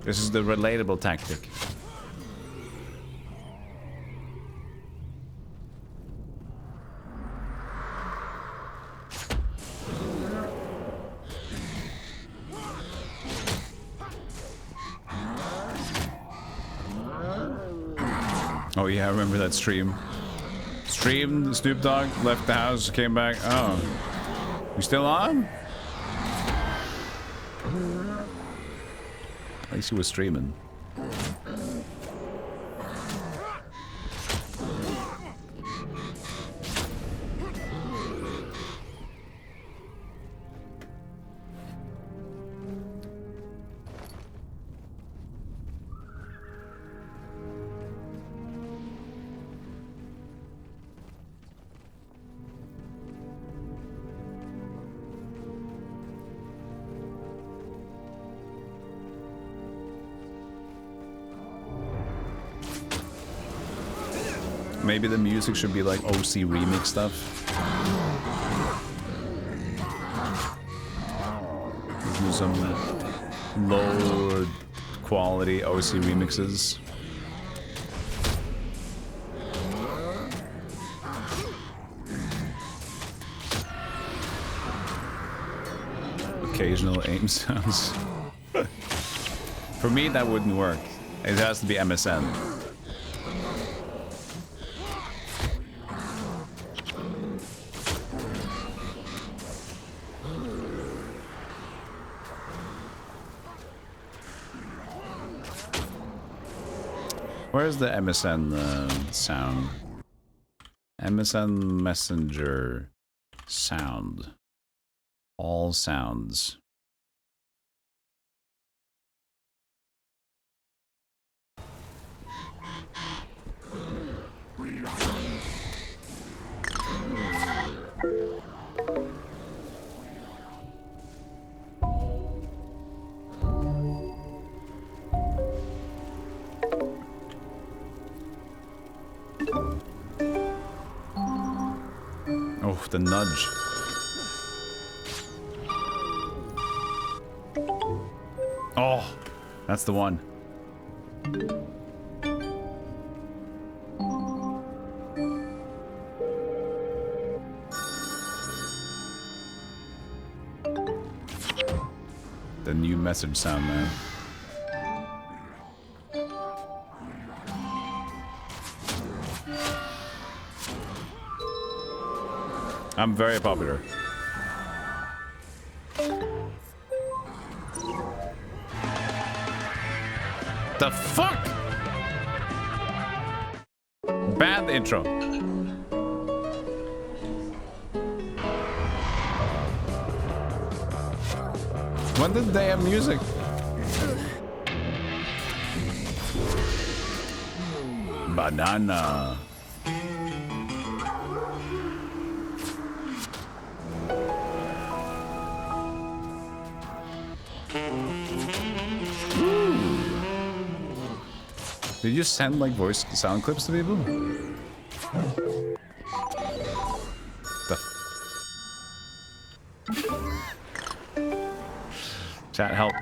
[SPEAKER 1] This is the relatable tactic. Oh yeah, I remember that stream. Streamed, Snoop Dogg left the house, came back. Oh, you still on? At least he was streaming. Maybe the music should be like OC remix stuff. Do some lower quality OC remixes. Occasional aim sounds. For me, that wouldn't work. It has to be MSN. Where's the MSN sound? MSN Messenger sound. All sounds. Oh, the nudge. Oh, that's the one. The new message sound, man. I'm very popular. The fuck? Bad intro. When did they have music? Banana. Did you send like voice sound clips to people? Chat, help.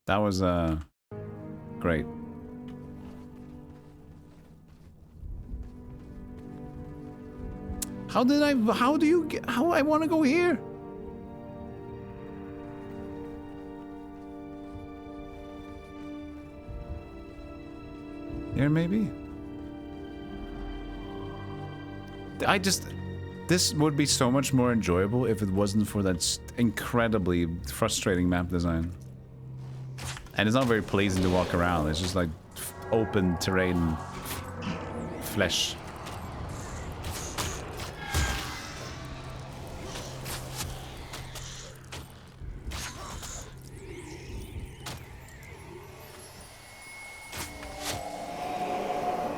[SPEAKER 1] That was great. How I want to go here? Here maybe? This would be so much more enjoyable if it wasn't for that incredibly frustrating map design. And it's not very pleasing to walk around. It's just like open terrain flesh.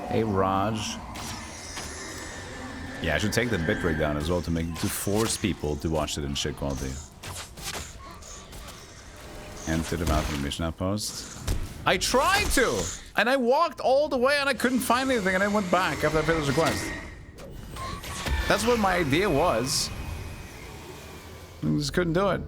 [SPEAKER 1] Hey Raj. Yeah, I should take the bitrate down as well to force people to watch it in shit quality. Enter the mountain mission outpost. I tried to! And I walked all the way and I couldn't find anything and I went back after I finished the quest. That's what my idea was. I just couldn't do it.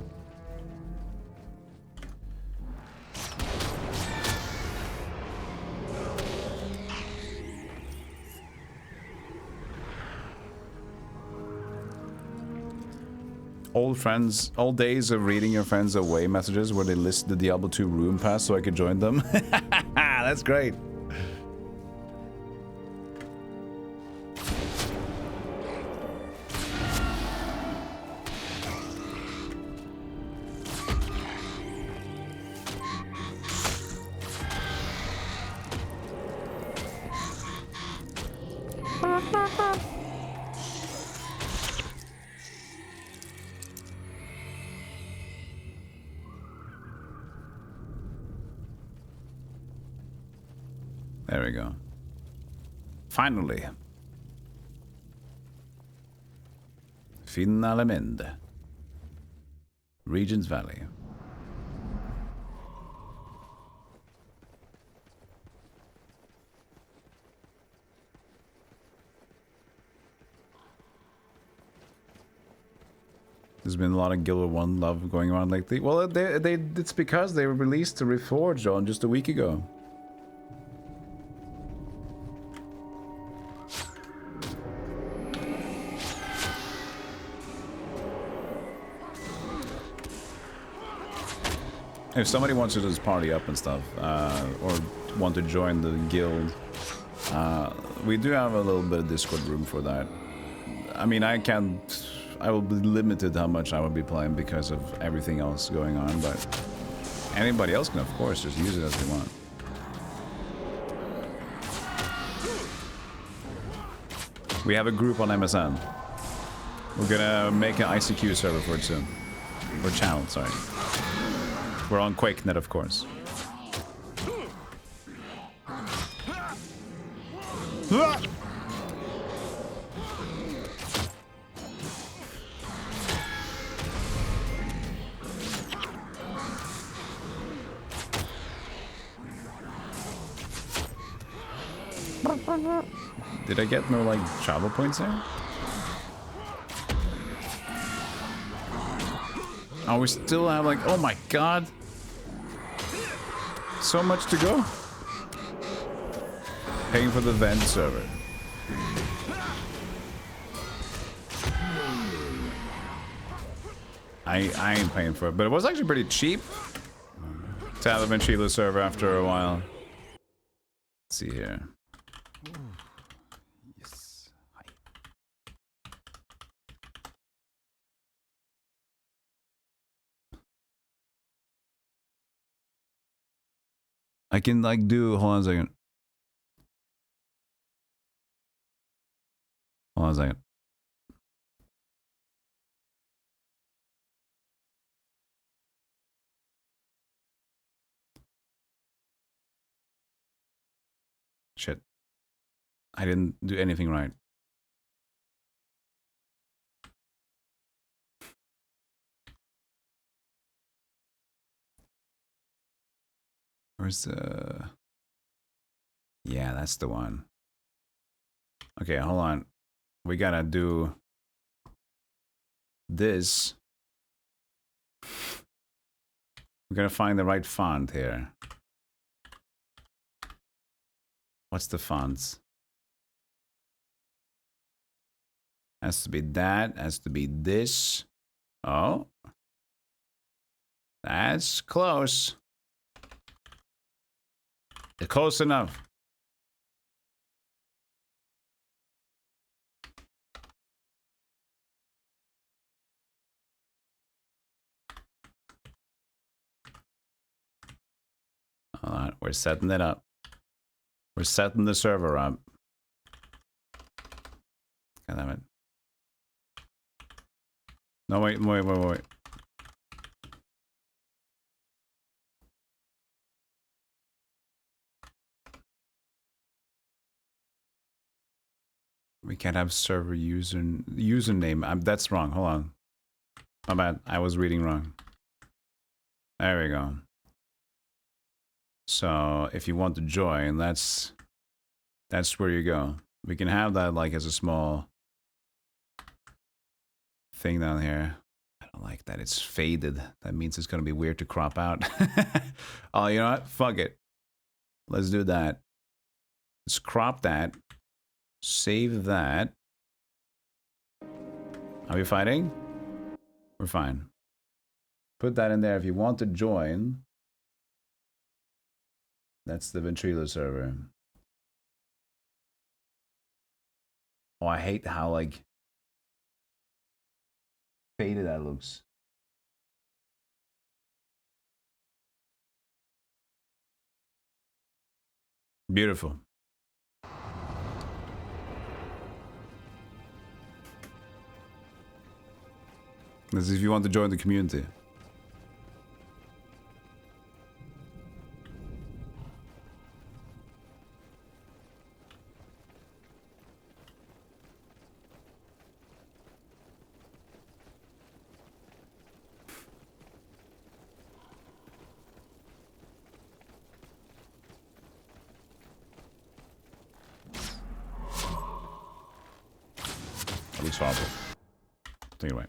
[SPEAKER 1] Old days of reading your friends' away messages where they list the Diablo 2 room pass so I could join them. That's great. There we go. Finally. Finalmente. Regent's Valley. There's been a lot of Guild Wars 1 love going around lately. Well, it's because they released the Reforged on just a week ago. If somebody wants to just party up and stuff, or want to join the guild, we do have a little bit of Discord room for that. I mean, I will be limited how much I will be playing because of everything else going on, but anybody else can, of course, just use it as they want. We have a group on MSN. We're gonna make an ICQ server for it soon. Or channel, sorry. We're on QuakeNet, of course. Did I get no, like, travel points there? Oh, we still have, like, oh my god. So much to go. Paying for the vent server. I ain't paying for it, but it was actually pretty cheap to have a Ventrilo server after a while. Let's see here.
[SPEAKER 6] Yes. Hi.
[SPEAKER 1] I can like do, hold on a second. Hold on a second. Shit. I didn't do anything right. Where's the... Yeah, that's the one. Okay, hold on. We gotta do this. We're gonna find the right font here. What's the fonts? Has to be that. Has to be this. Oh. That's close. Close enough. Hold on, we're setting it up. We're setting the server up. God damn it. No, wait. We can't have server username. That's wrong. Hold on. My bad. I was reading wrong. There we go. So if you want to join, that's where you go. We can have that like as a small thing down here. I don't like that. It's faded. That means it's gonna be weird to crop out. Oh, you know what? Fuck it. Let's do that. Let's crop that. Save that. Are we fighting? We're fine. Put that in there if you want to join. That's the Ventrilo server. Oh, I hate how, like, faded that looks. Beautiful. This is if you want to join the community. At least horrible. Anyway.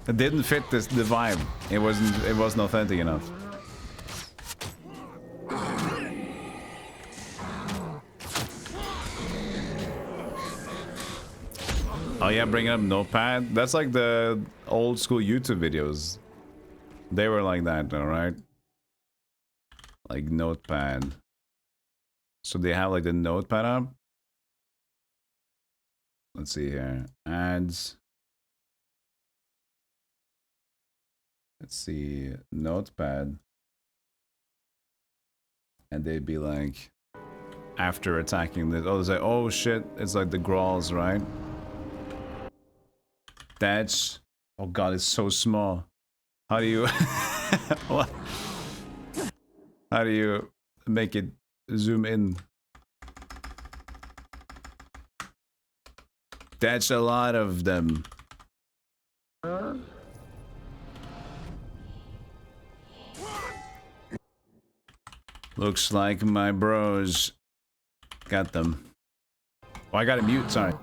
[SPEAKER 1] It didn't fit the vibe. It wasn't authentic enough. Oh yeah, bringing up Notepad. That's like the old school YouTube videos. They were like that, alright? Like Notepad. So they have like the Notepad up. Let's see here. Ads. Let's see. Notepad. And they'd be like, after attacking this, oh, it's like, oh shit, it's like the Growls, right? That's, oh god, it's so small. How do you, what? How do you make it zoom in? That's a lot of them. Looks like my bros got them. Oh, I gotta mute, sorry.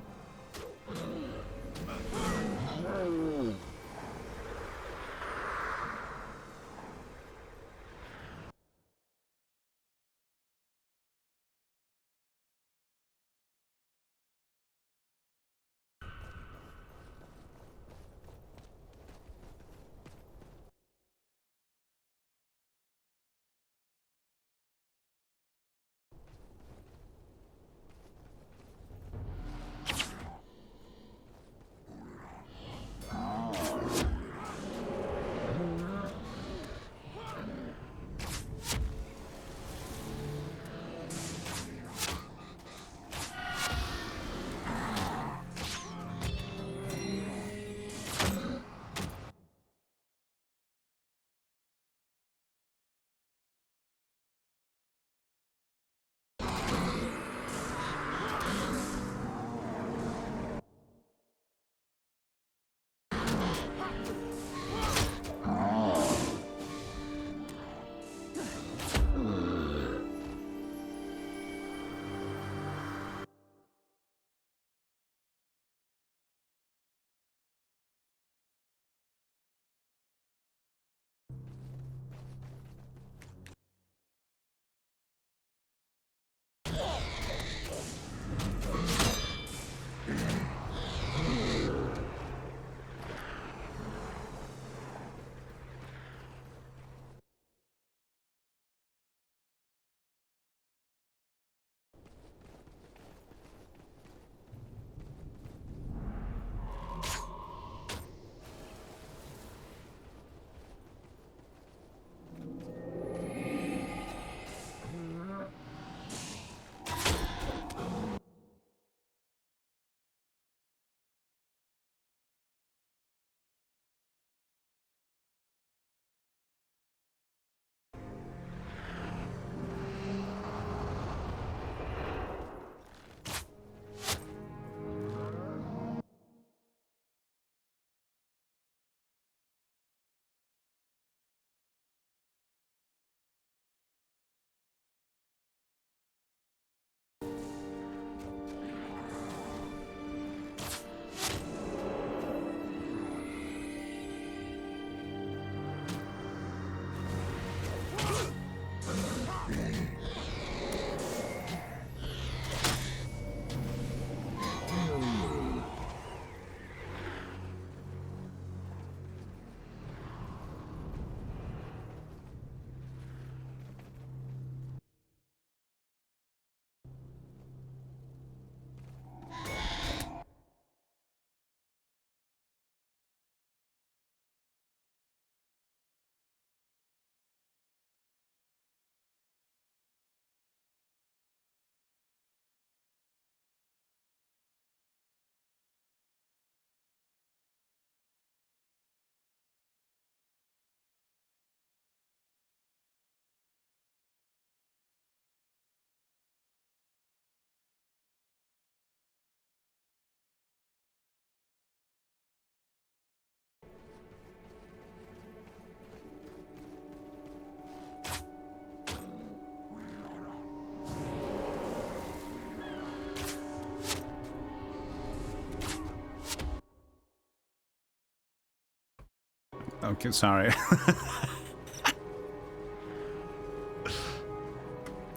[SPEAKER 1] Okay, sorry.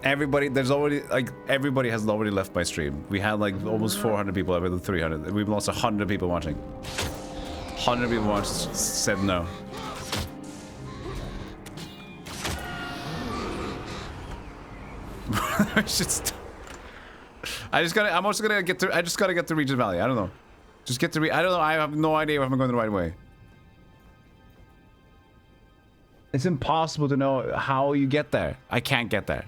[SPEAKER 1] Everybody, there's already, like, everybody has already left my stream. We had, like, almost 400 people over the 300. We've lost 100 people watching. 100 people watched, said no. I just gotta, I'm also gonna get to, I just gotta get to Regent Valley. I don't know. Just get to, I don't know, I have no idea if I'm going the right way. It's impossible to know how you get there. I can't get there.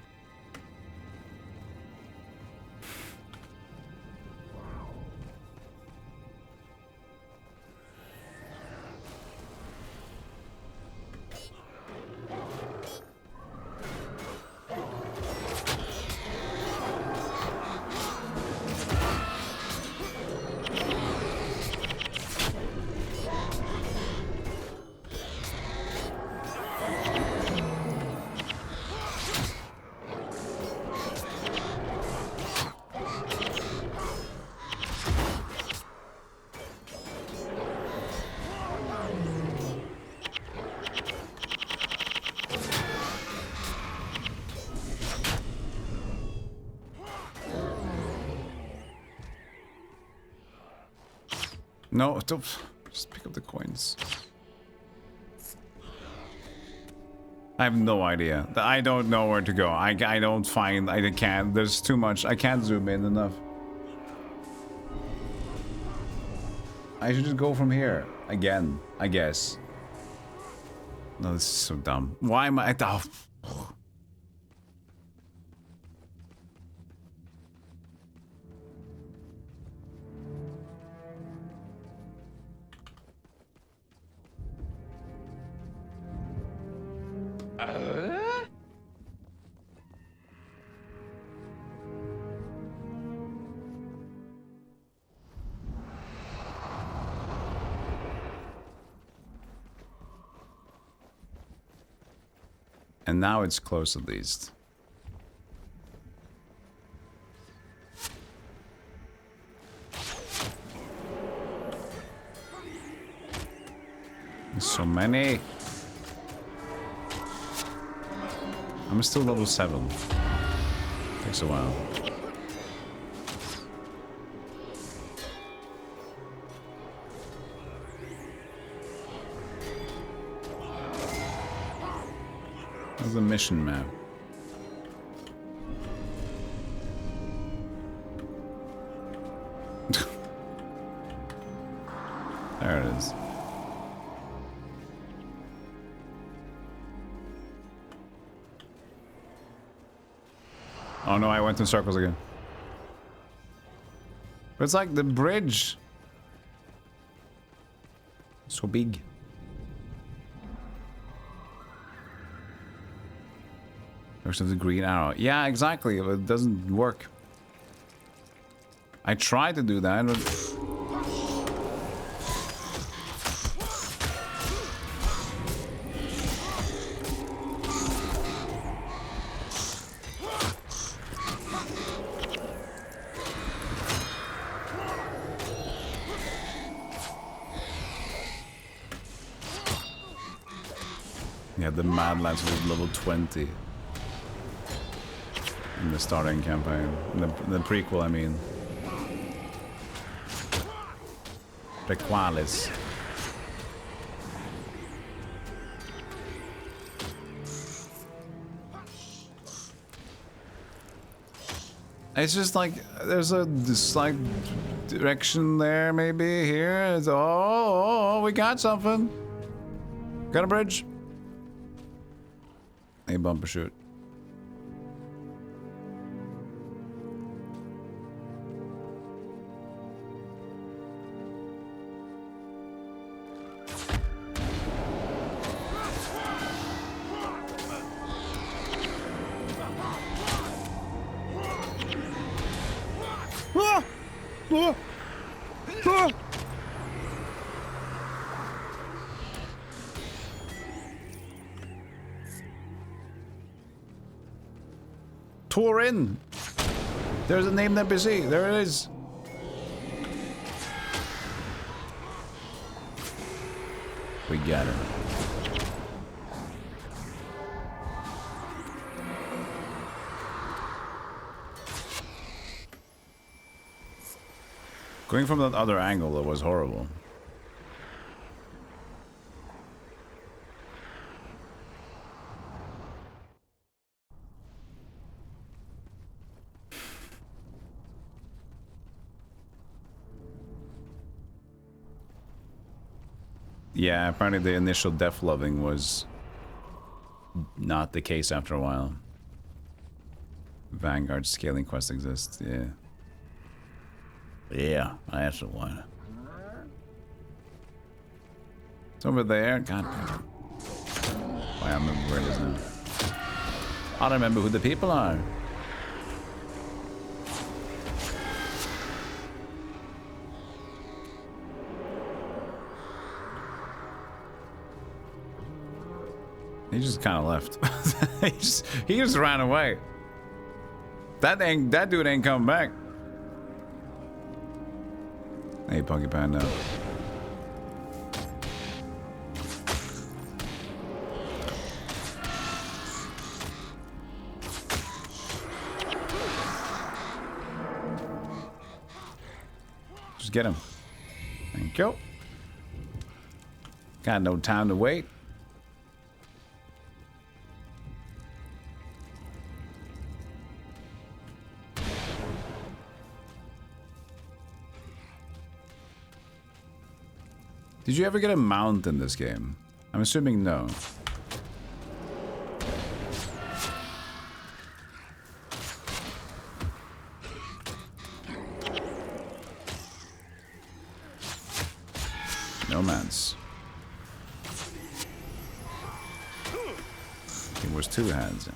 [SPEAKER 1] No, don't. Just pick up the coins. I have no idea. I don't know where to go. I don't find. I can't. There's too much. I can't zoom in enough. I should just go from here. Again, I guess. No, this is so dumb. Why am I... Oh. And now it's close at least. There's so many. I'm still level 7. Takes a while. There's the mission map. There it is. Oh no, I went in circles again. But it's like the bridge. So big. There's the green arrow. Yeah, exactly. It doesn't work. I tried to do that, but... Yeah, the Mad Lads was level 20. In the starting campaign. The prequel, I mean. Prequalis. It's just like, there's a slight direction there, maybe, here. It's, oh, we got something. Got a bridge. A bumper shoot. Torin! There's a named NPC. There it is. We got it. Going from that other angle, it was horrible. Yeah, apparently the initial depth loving was not the case after a while. Vanguard scaling quest exists, yeah. Yeah, that's the one. It's over there. God damn it. Why, I remember where it is now. I don't remember who the people are. He just kind of left. he just ran away. That dude ain't coming back. Hey, Punky Panda. Just get him. Thank you. Got no time to wait. Did you ever get a mount in this game? I'm assuming no. No mounts. It was 2 hands.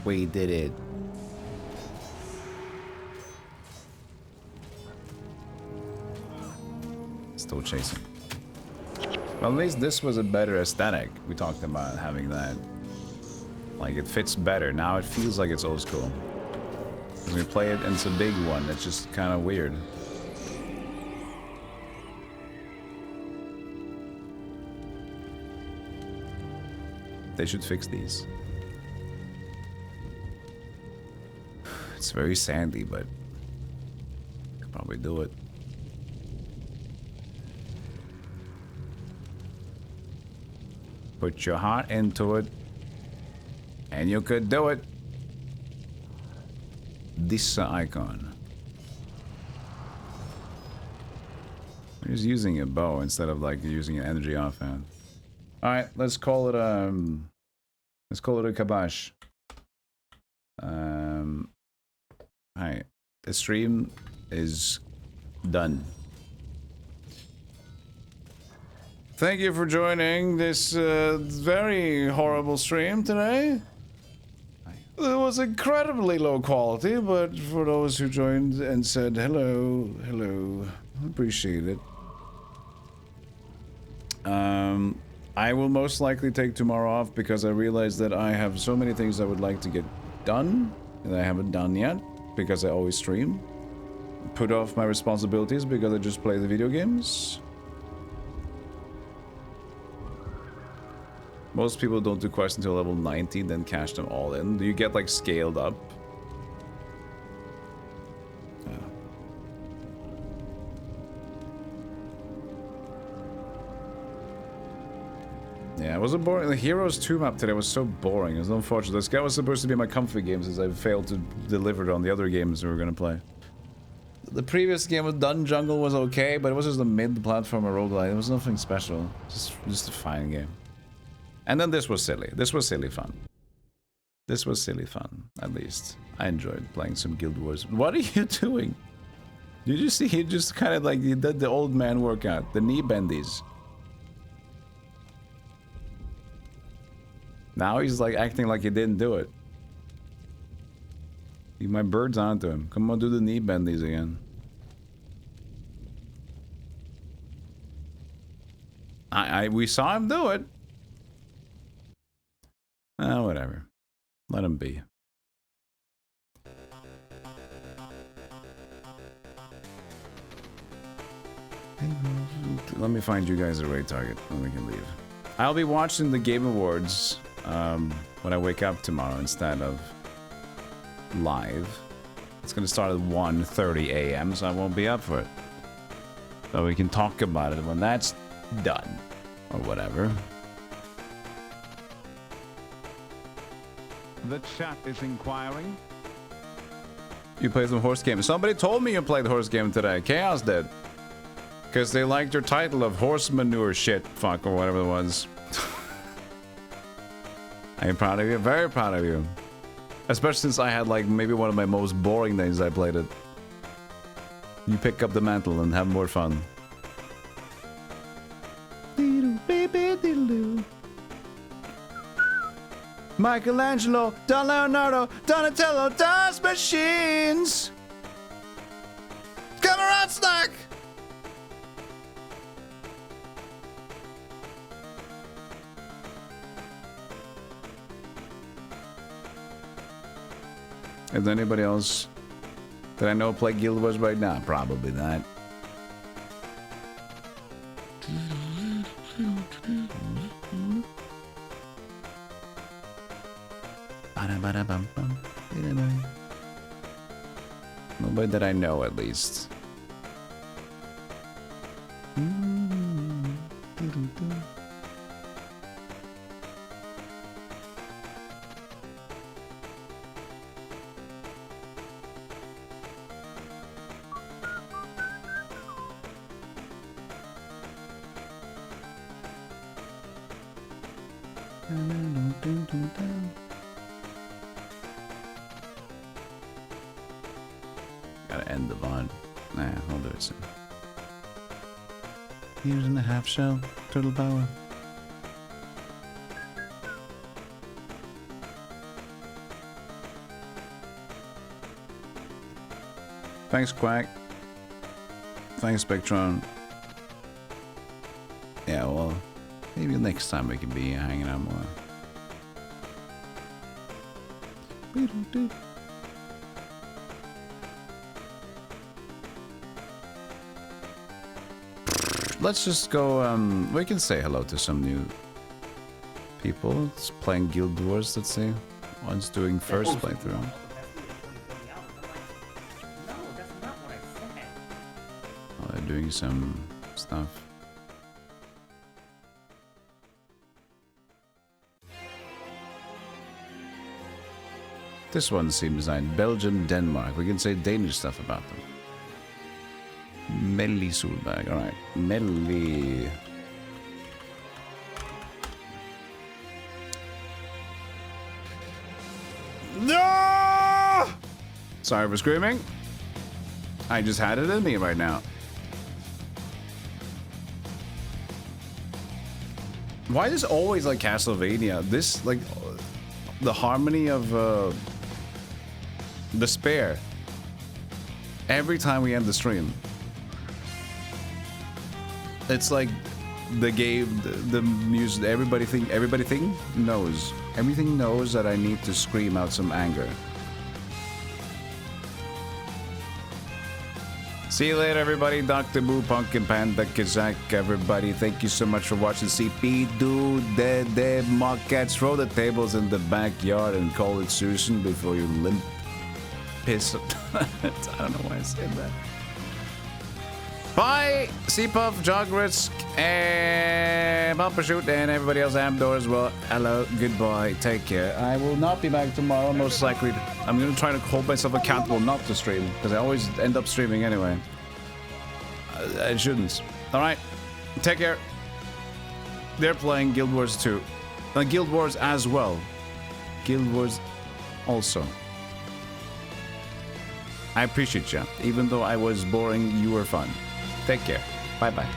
[SPEAKER 1] We did it. Still chasing. Well, at least this was a better aesthetic. We talked about having that. Like, it fits better. Now it feels like it's old school. When we play it and it's a big one, it's just kind of weird. They should fix these. It's very sandy, but could probably do it. Put your heart into it. And you could do it. This icon. I'm just using a bow instead of like using an energy offhand. All right, let's call it a kabash. Hi, the stream is done. Thank you for joining this very horrible stream today. It was incredibly low quality, but for those who joined and said hello, hello, I appreciate it. I will most likely take tomorrow off because I realized that I have so many things I would like to get done that I haven't done yet because I always stream. Put off my responsibilities because I just play the video games. Most people don't do quests until level 90, then cash them all in. Do you get like scaled up? Yeah. Yeah, it was a boring. The Heroes 2 map today was so boring. It was unfortunate. This guy was supposed to be my comfy games as I failed to deliver on the other games we were gonna play. The previous game with Dun Jungle was okay, but it was just a mid-platformer roguelite. It was nothing special. Just a fine game. And then this was silly. This was silly fun. This was silly fun, at least. I enjoyed playing some Guild Wars. What are you doing? Did you see he just kind of like he did the old man workout, the knee bendies. Now he's like acting like he didn't do it. My bird's onto him. Come on, do the knee bendies again. We saw him do it. Whatever. Let him be. Let me find you guys a raid target, and we can leave. I'll be watching the Game Awards when I wake up tomorrow instead of live. It's gonna start at 1:30 a.m., so I won't be up for it. So we can talk about it when that's done, or whatever.
[SPEAKER 6] The chat is inquiring.
[SPEAKER 1] You play some horse game. Somebody told me you played horse game today. Chaos did. Because they liked your title of horse manure shit fuck or whatever it was. I'm proud of you. Very proud of you. Especially since I had like maybe one of my most boring days I played it. You pick up the mantle and have more fun. Michelangelo, Don Leonardo, Donatello, dance machines! Come around, snack! Is anybody else that I know play Guild Wars right now? Probably not. Nobody that I know, at least. Gotta end the VOD. Nah, I'll do it soon. Years and a half shell, turtle power. Thanks, Quack. Thanks, Spectron. Yeah, well, maybe next time we can be hanging out more. Let's just go, we can say hello to some new people. It's playing Guild Wars, let's see. One's doing first playthrough. Oh, they're doing some stuff. This one seems designed Belgium, Denmark. We can say Danish stuff about them. Melly Solberg, alright. Melly. No! Sorry for screaming. I just had it in me right now. Why is always like Castlevania? This, like, the harmony of despair. Every time we end the stream. It's like the game, the music, everything knows. Everything knows that I need to scream out some anger. See you later, everybody. Dr. Boo, Pumpkin Panda, Kazak, everybody. Thank you so much for watching. CP, do the mock cats, throw the tables in the backyard and call it Susan before you limp piss. I don't know why I said that. Bye, C-Puff, Jogrisk, and Bumpershoot, and everybody else, Amdor as well. Hello, goodbye, take care. I will not be back tomorrow, most likely. I'm going to try to hold myself accountable not to stream, because I always end up streaming anyway. I shouldn't. Alright, take care. They're playing Guild Wars 2. Guild Wars as well. Guild Wars also. I appreciate you. Even though I was boring, you were fun. Take care. Bye-bye.